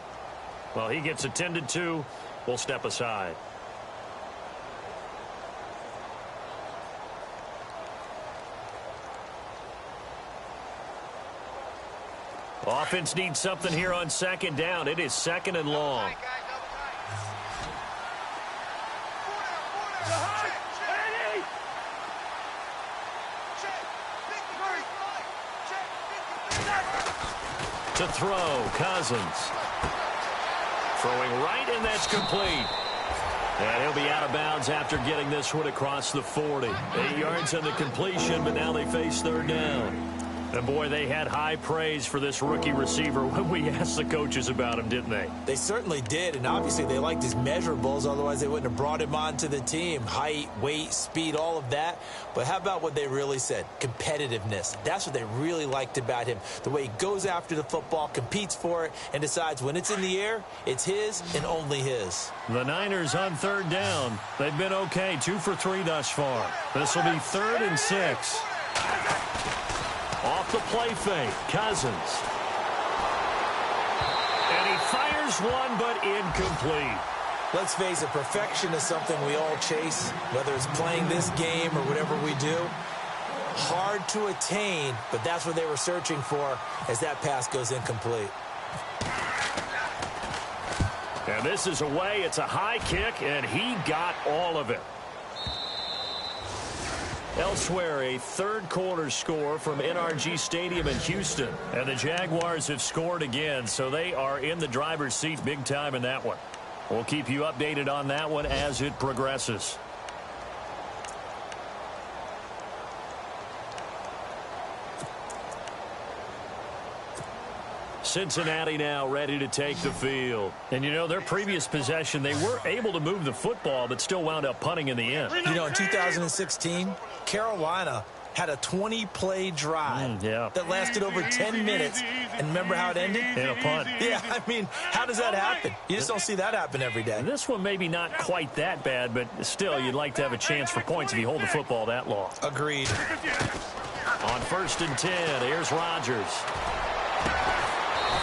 Well, he gets attended to. We'll step aside. Offense needs something here on second down. It is second and long. To throw, Cousins. Throwing right, and that's complete. And he'll be out of bounds after getting this one across the 40. 8 yards on the completion, but now they face third down. And, boy, they had high praise for this rookie receiver when we asked the coaches about him, didn't they? They certainly did, and obviously they liked his measurables. Otherwise, they wouldn't have brought him onto the team. Height, weight, speed, all of that. But how about what they really said? Competitiveness. That's what they really liked about him. The way he goes after the football, competes for it, and decides when it's in the air, it's his and only his. The Niners on third down. They've been okay, 2 for 3 thus far. This will be 3rd and 6. Off the play fake, Cousins. And he fires one, but incomplete. Let's face it, perfection is something we all chase, whether it's playing this game or whatever we do. Hard to attain, but that's what they were searching for as that pass goes incomplete. And this is away. It's a high kick, and he got all of it. Elsewhere, a third-quarter score from NRG Stadium in Houston. And the Jaguars have scored again, so they are in the driver's seat big time in that one. We'll keep you updated on that one as it progresses. Cincinnati now ready to take the field. And, you know, their previous possession, they were able to move the football but still wound up punting in the end. You know, in 2016, Carolina had a 20-play drive that lasted over 10 minutes. And remember how it ended? In a punt. Yeah, I mean, how does that happen? You just don't see that happen every day. This one maybe not quite that bad, but still, you'd like to have a chance for points if you hold the football that long. Agreed. On 1st and 10, here's Rodgers.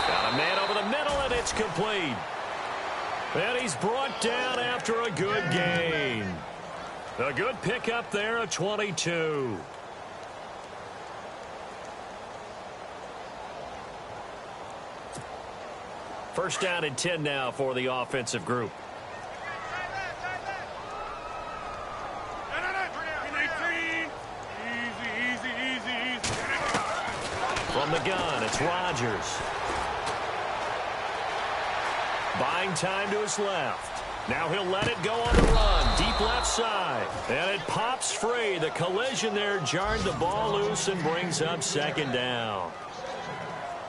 Got a man over the middle, and it's complete. And he's brought down after a good gain. A good pickup there of 22. First down and 10 now for the offensive group. From the gun, it's Rodgers. Buying time to his left. Now he'll let it go on the run. Deep left side. And it pops free. The collision there jarred the ball loose and brings up second down.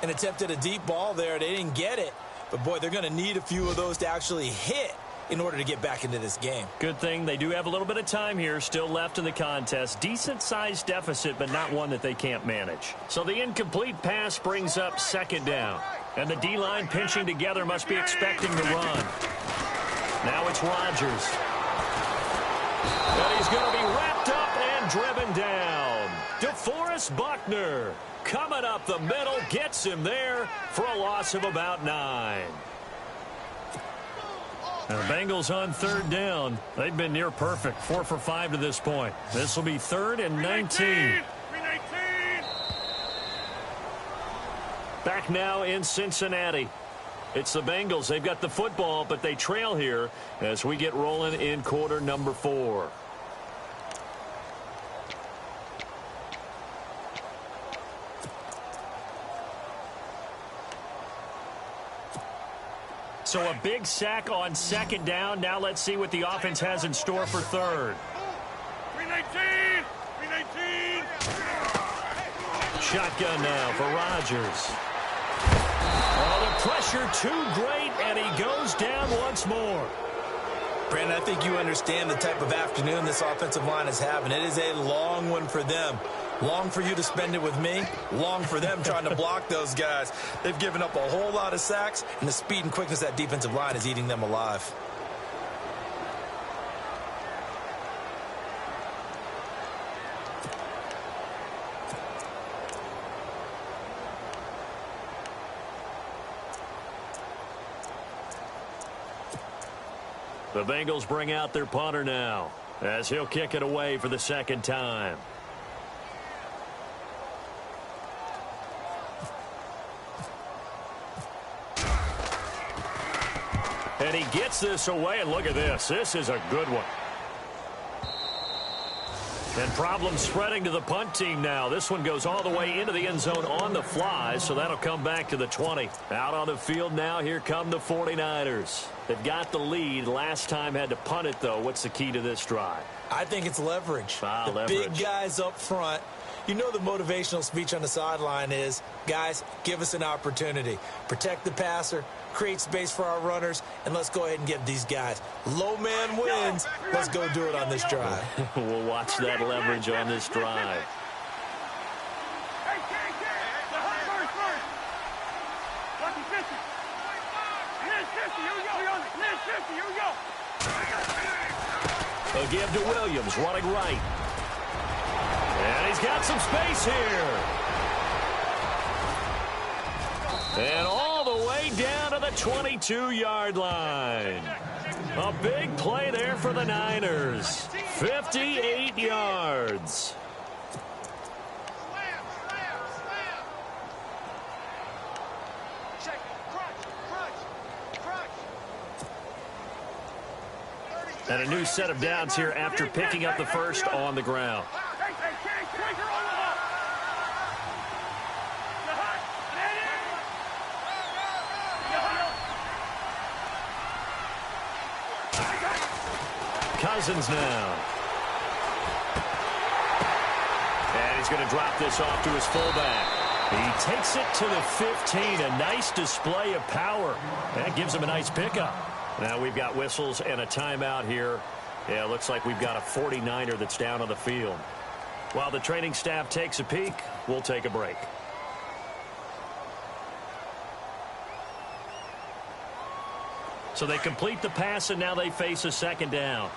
An attempt at a deep ball there. They didn't get it. But, boy, they're going to need a few of those to actually hit in order to get back into this game. Good thing they do have a little bit of time here still left in the contest. Decent-sized deficit, but not one that they can't manage. So the incomplete pass brings up second down. And the D-line pinching together must be expecting the run. Now it's Rodgers. And he's going to be wrapped up and driven down. DeForest Buckner coming up the middle, gets him there for a loss of about 9. Now the Bengals on third down. They've been near perfect, 4 for 5 to this point. This will be 3rd and 19. Back now in Cincinnati. It's the Bengals. They've got the football, but they trail here as we get rolling in quarter number 4. So a big sack on second down. Now let's see what the offense has in store for third. 319! 319! Shotgun now for Rodgers. Oh, the pressure too great, and he goes down once more. Brandon, I think you understand the type of afternoon this offensive line is having. It is a long one for them. Long for you to spend it with me. Long for them trying to block those guys. They've given up a whole lot of sacks, and the speed and quickness of that defensive line is eating them alive. The Bengals bring out their punter now as he'll kick it away for the second time. And he gets this away, and look at this. This is a good one. And problems spreading to the punt team now. This one goes all the way into the end zone on the fly, so that'll come back to the 20. Out on the field now, here come the 49ers. They've got the lead. Last time had to punt it, though. What's the key to this drive? I think it's leverage. Leverage. Big guys up front. You know the motivational speech on the sideline is, guys, give us an opportunity. Protect the passer, create space for our runners, and let's go ahead and give these guys. Low man wins. Let's go do it on this drive. We'll watch that leverage on this drive. A give to Williams, running right. And he's got some space here. And all the way down to the 22-yard line. A big play there for the Niners. 58 yards. And a new set of downs here after picking up the first on the ground. Cousins now. And he's going to drop this off to his fullback. He takes it to the 15. A nice display of power. That gives him a nice pickup. Now we've got whistles and a timeout here. Yeah, it looks like we've got a 49er that's down on the field. While the training staff takes a peek, we'll take a break. So they complete the pass, and now they face a second down.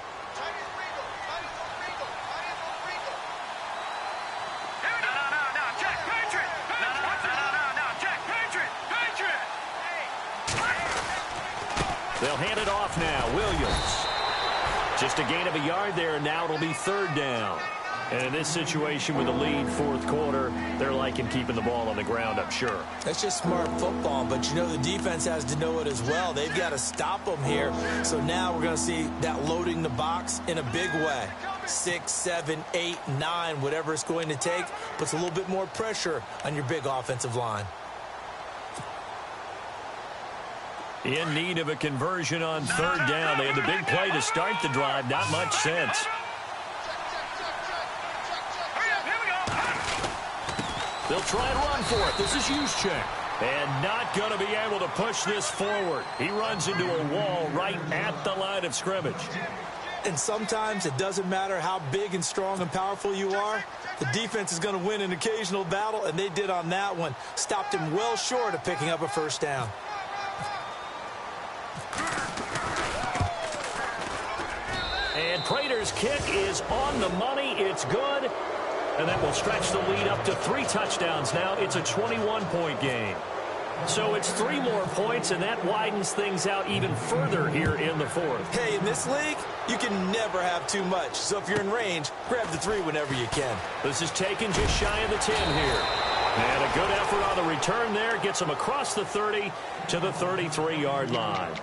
They'll hand it off now. Williams. Just a gain of a yard there, and now it'll be third down. And in this situation with a lead fourth quarter, they're liking keeping the ball on the ground, I'm sure. That's just smart football, but you know the defense has to know it as well. They've got to stop them here. So now we're going to see that loading the box in a big way. 6, 7, 8, 9, whatever it's going to take, puts a little bit more pressure on your big offensive line. In need of a conversion on third down. They had the big play to start the drive. Not much sense. They'll try and run for it. This is Juszczyk. And not going to be able to push this forward. He runs into a wall right at the line of scrimmage. And sometimes it doesn't matter how big and strong and powerful you are. The defense is going to win an occasional battle, and they did on that one. Stopped him well short of picking up a first down. And Prater's kick is on the money. It's good. And that will stretch the lead up to 3 touchdowns now. It's a 21-point game. So it's 3 more points, and that widens things out even further here in the fourth. Hey, in this league, you can never have too much. So if you're in range, grab the 3 whenever you can. This is taken just shy of the 10 here. And a good effort on the return there. Gets them across the 30 to the 33-yard line.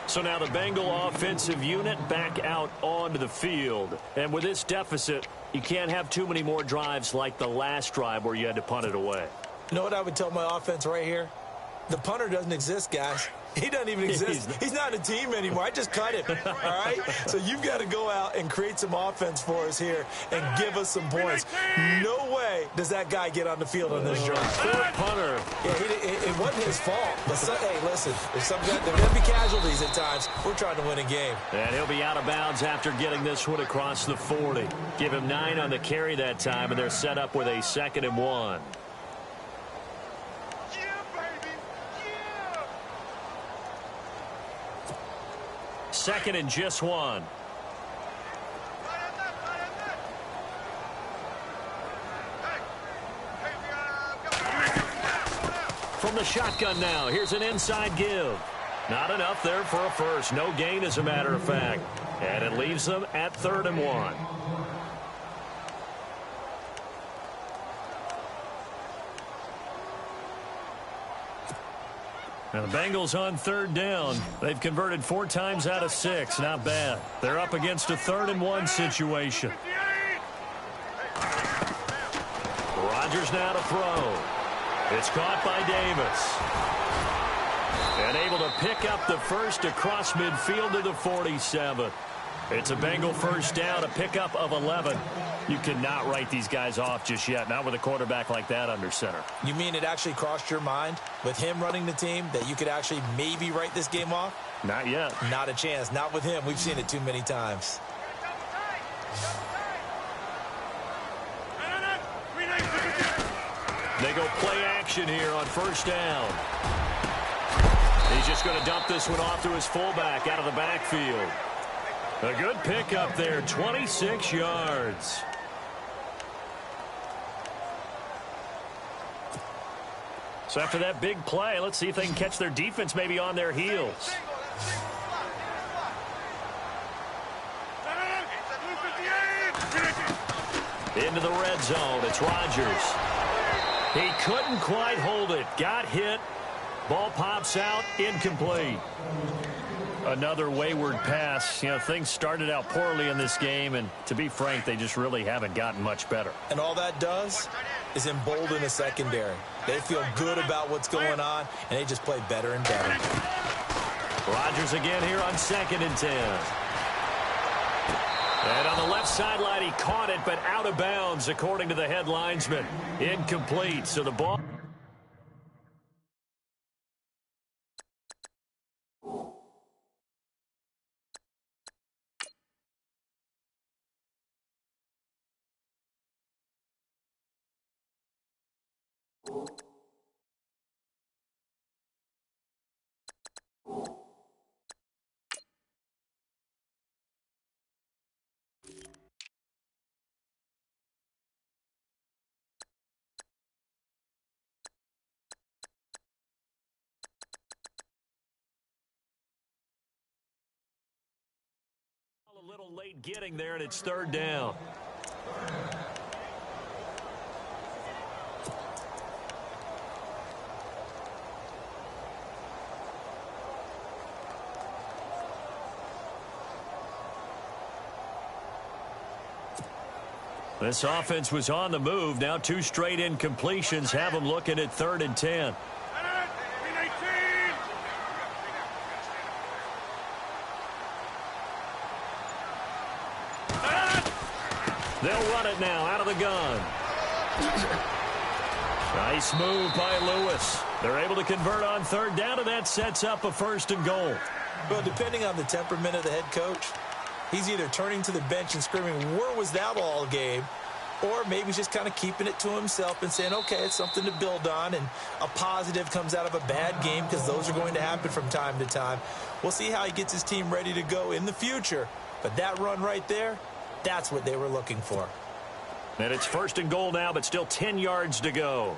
So now the Bengal offensive unit back out onto the field. And with this deficit, you can't have too many more drives like the last drive where you had to punt it away. You know what I would tell my offense right here? The punter doesn't exist, guys. He doesn't even exist. He's not a team anymore. I just cut him, all right? So you've got to go out and create some offense for us here and give us some points. No way does that guy get on the field on this drive. Fourth punter. Yeah, it wasn't his fault. But, hey, listen, there's going to be casualties at times. We're trying to win a game. And he'll be out of bounds after getting this one across the 40. Give him 9 on the carry that time, and they're set up with a 2nd and 1. Second and just 1. From the shotgun now, here's an inside give. Not enough there for a first. No gain, as a matter of fact. And it leaves them at 3rd and 1. Now the Bengals on 3rd down. They've converted 4 times out of 6. Not bad. They're up against a 3rd and 1 situation. Rodgers now to throw. It's caught by Davis. And able to pick up the first across midfield to the 47. It's a Bengal first down, a pickup of 11. You cannot write these guys off just yet, not with a quarterback like that under center. You mean it actually crossed your mind with him running the team that you could actually maybe write this game off? Not yet. Not a chance. Not with him. We've seen it too many times. They go play action here on first down. He's just going to dump this one off to his fullback out of the backfield. A good pickup there, 26 yards. So after that big play, let's see if they can catch their defense maybe on their heels. Into the red zone, it's Rodgers. He couldn't quite hold it. Got hit. Ball pops out, incomplete. Another wayward pass. You know, things started out poorly in this game, and to be frank, they just really haven't gotten much better. And all that does is embolden the secondary. They feel good about what's going on, and they just play better and better. Rodgers again here on 2nd and 10. And on the left sideline, he caught it, but out of bounds, according to the head linesman. Incomplete, so the ball... A little late getting there, and it's 3rd down. This offense was on the move. Now 2 straight incompletions have them looking at 3rd and 10. They'll run it now out of the gun. Nice move by Lewis. They're able to convert on 3rd down, and that sets up a 1st and goal. Well, depending on the temperament of the head coach, he's either turning to the bench and screaming, "Where was that all game?" Or maybe he's just kind of keeping it to himself and saying, okay, it's something to build on, and a positive comes out of a bad game, because those are going to happen from time to time. We'll see how he gets his team ready to go in the future. But that run right there, that's what they were looking for. And it's 1st and goal now, but still 10 yards to go.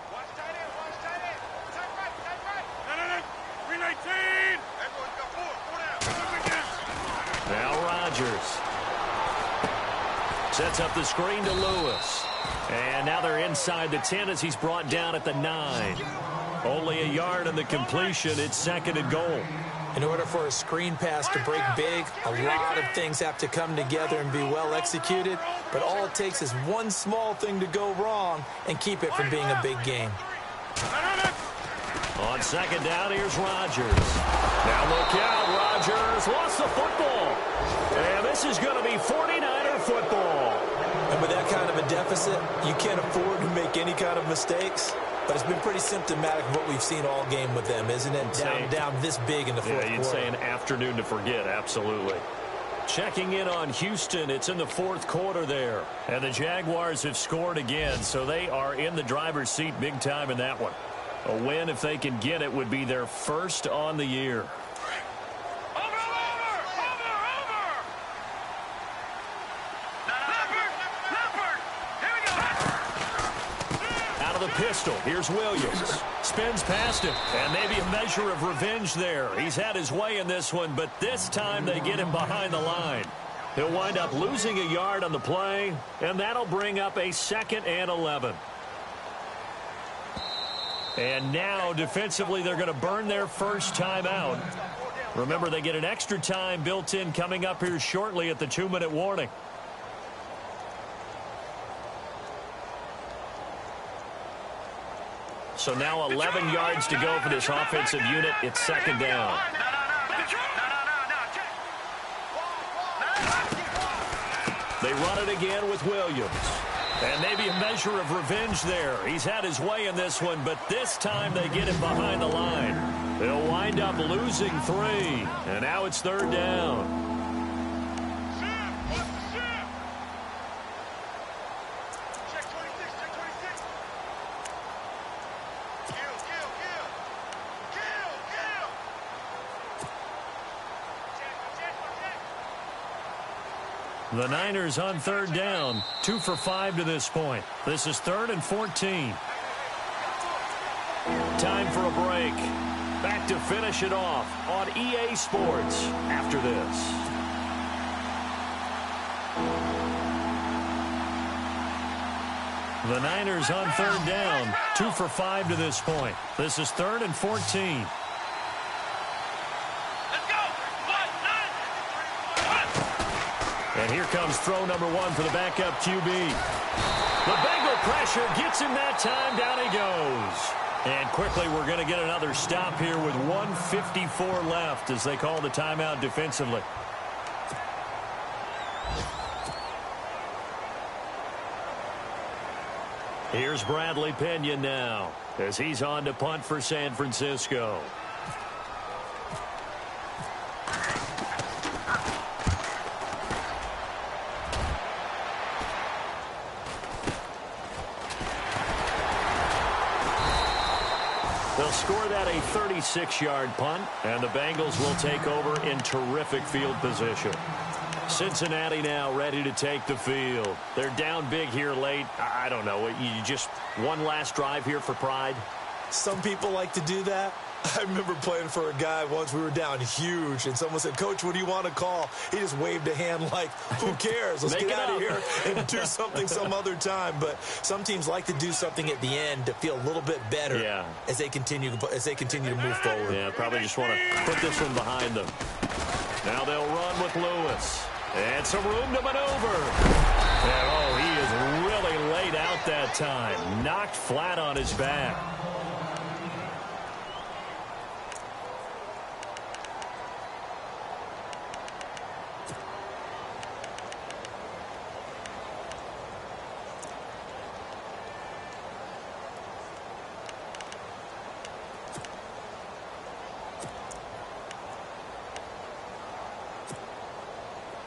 Now Rodgers sets up the screen to Lewis. And now they're inside the 10 as he's brought down at the 9. Only a yard on the completion. It's 2nd and goal. In order for a screen pass to break big, a lot of things have to come together and be well executed. But all it takes is one small thing to go wrong and keep it from being a big game. On 2nd down, here's Rodgers. Now look out, Rodgers lost the football. And this is going to be 49er football. And with that kind of a deficit, you can't afford to make any kind of mistakes. But it's been pretty symptomatic of what we've seen all game with them, isn't it? Down this big in the fourth quarter. Yeah, you'd say an afternoon to forget, absolutely. Checking in on Houston, it's in the 4th quarter there. And the Jaguars have scored again, so they are in the driver's seat big time in that one. A win, if they can get it, would be their 1st on the year. of the pistol. Here's Williams. Spins past him. And maybe a measure of revenge there. He's had his way in this one, but this time they get him behind the line. He'll wind up losing a yard on the play, and that'll bring up a 2nd and 11. And now, defensively, they're going to burn their first timeout. Remember, they get an extra time built in coming up here shortly at the 2-minute warning. So now 11 yards to go for this offensive unit. It's 2nd down. They run it again with Williams. And maybe a measure of revenge there. He's had his way in this one, but this time they get him behind the line. They'll wind up losing 3. And now it's 3rd down. The Niners on 3rd down, 2 for 5 to this point. This is 3rd and 14. Time for a break. Back to finish it off on EA Sports after this. The Niners on 3rd down, 2 for 5 to this point. This is 3rd and 14. And here comes throw number 1 for the backup QB. The Bengal pressure gets him that time. Down he goes. And quickly we're going to get another stop here with 1:54 left as they call the timeout defensively. Here's Bradley Pinion now as he's on to punt for San Francisco. They'll score that a 36-yard punt, and the Bengals will take over in terrific field position. Cincinnati now ready to take the field. They're down big here late. I don't know. You just one last drive here for pride? Some people like to do that. I remember playing for a guy once. We were down huge, and someone said, "Coach, what do you want to call?" He just waved a hand like, who cares? Let's get out of here and do something some other time. But some teams like to do something at the end to feel a little bit better as they continue to move forward. Yeah, probably just want to put this one behind them. Now they'll run with Lewis. And some room to maneuver. And, he is really laid out that time. Knocked flat on his back.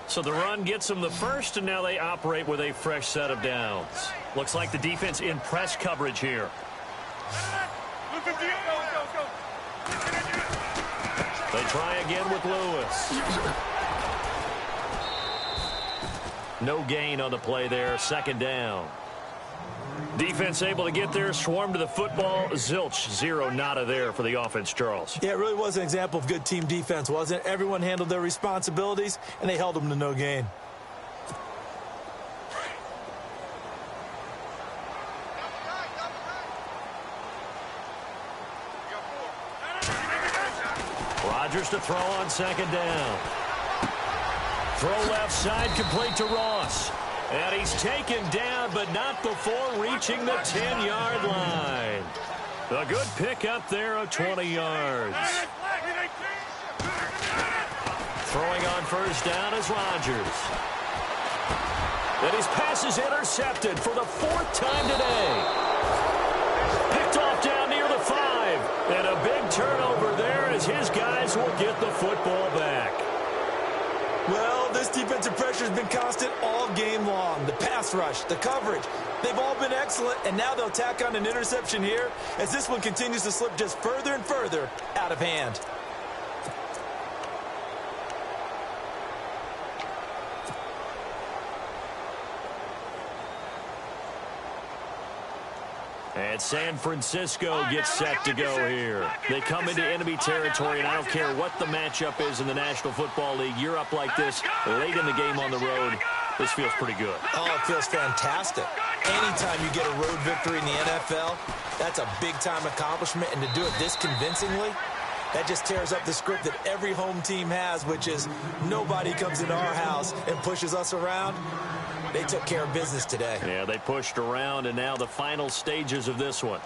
So the run gets them the first, and now they operate with a fresh set of downs. Looks like the defense in press coverage here. They try again with Lewis. No gain on the play there. 2nd down. Defense able to get there, swarm to the football. Zilch, 0 nada there for the offense, Charles. Yeah, it really was an example of good team defense, wasn't it? Everyone handled their responsibilities, and they held them to no gain. Rodgers to throw on 2nd down. Throw left side, complete to Ross. And he's taken down, but not before reaching the 10-yard line. A good pickup there of 20 yards. Throwing on 1st down is Rodgers. And his pass is intercepted for the 4th time today. Picked off down near the 5. And a big turnover there as his guys will get the football back. Well, this defensive pressure has been constant all game long. The pass rush, the coverage, they've all been excellent, and now they'll tack on an interception here as this one continues to slip just further and further out of hand. And San Francisco gets set to go here. They come into enemy territory, and I don't care what the matchup is in the National Football League. You're up like this late in the game on the road. This feels pretty good. Oh, it feels fantastic. Anytime you get a road victory in the NFL, that's a big-time accomplishment. And to do it this convincingly, that just tears up the script that every home team has, which is nobody comes into our house and pushes us around. They took care of business today. Yeah, they pushed around, and now the final stages of this one.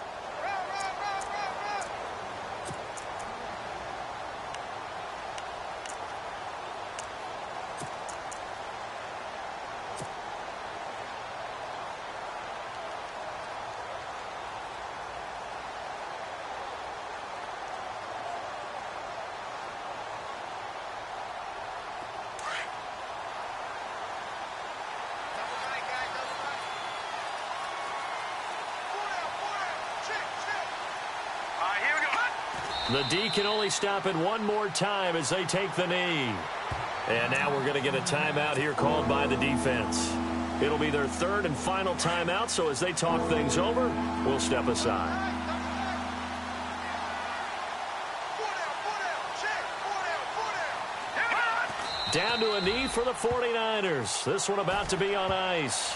The D can only stop it one more time as they take the knee. And now we're going to get a timeout here called by the defense. It'll be their third and final timeout, so as they talk things over, we'll step aside. Down to a knee for the 49ers. This one about to be on ice.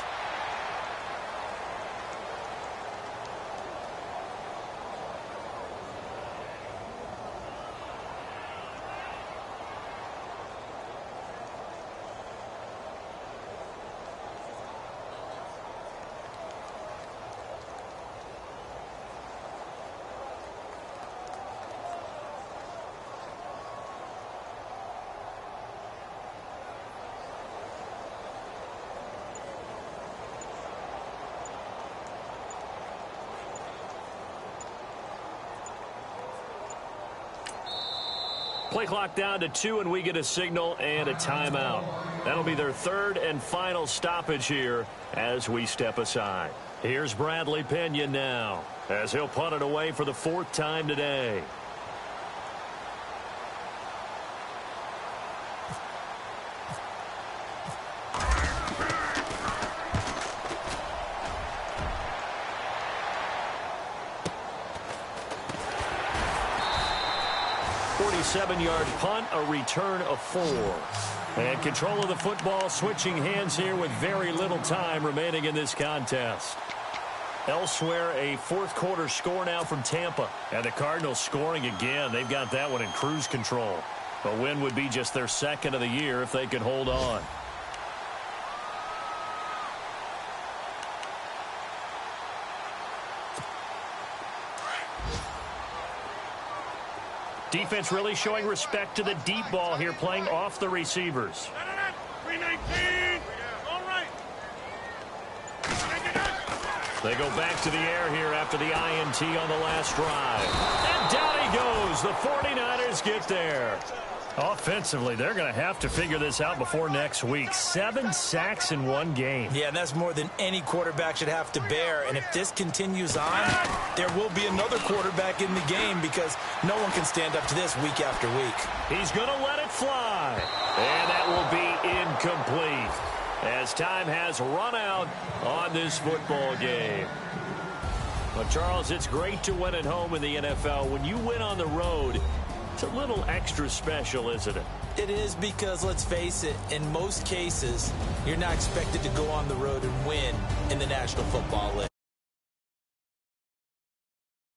Play clock down to 2, and we get a signal and a timeout. That'll be their third and final stoppage here as we step aside. Here's Bradley Pena now as he'll punt it away for the 4th time today. Seven-yard punt, a return of 4. And control of the football, switching hands here with very little time remaining in this contest. Elsewhere, a fourth-quarter score now from Tampa. And the Cardinals scoring again. They've got that one in cruise control. A win would be just their second of the year if they could hold on. Defense really showing respect to the deep ball here, playing off the receivers. 319. All right. They go back to the air here after the INT on the last drive. And down he goes. The 49ers get there. Offensively, they're going to have to figure this out before next week. 7 sacks in one game. Yeah, and that's more than any quarterback should have to bear. And if this continues on, there will be another quarterback in the game because no one can stand up to this week after week. He's going to let it fly. And that will be incomplete as time has run out on this football game. Well, Charles, it's great to win at home in the NFL. When you win on the road, it's a little extra special, isn't it? It is because, let's face it, in most cases, you're not expected to go on the road and win in the National Football League.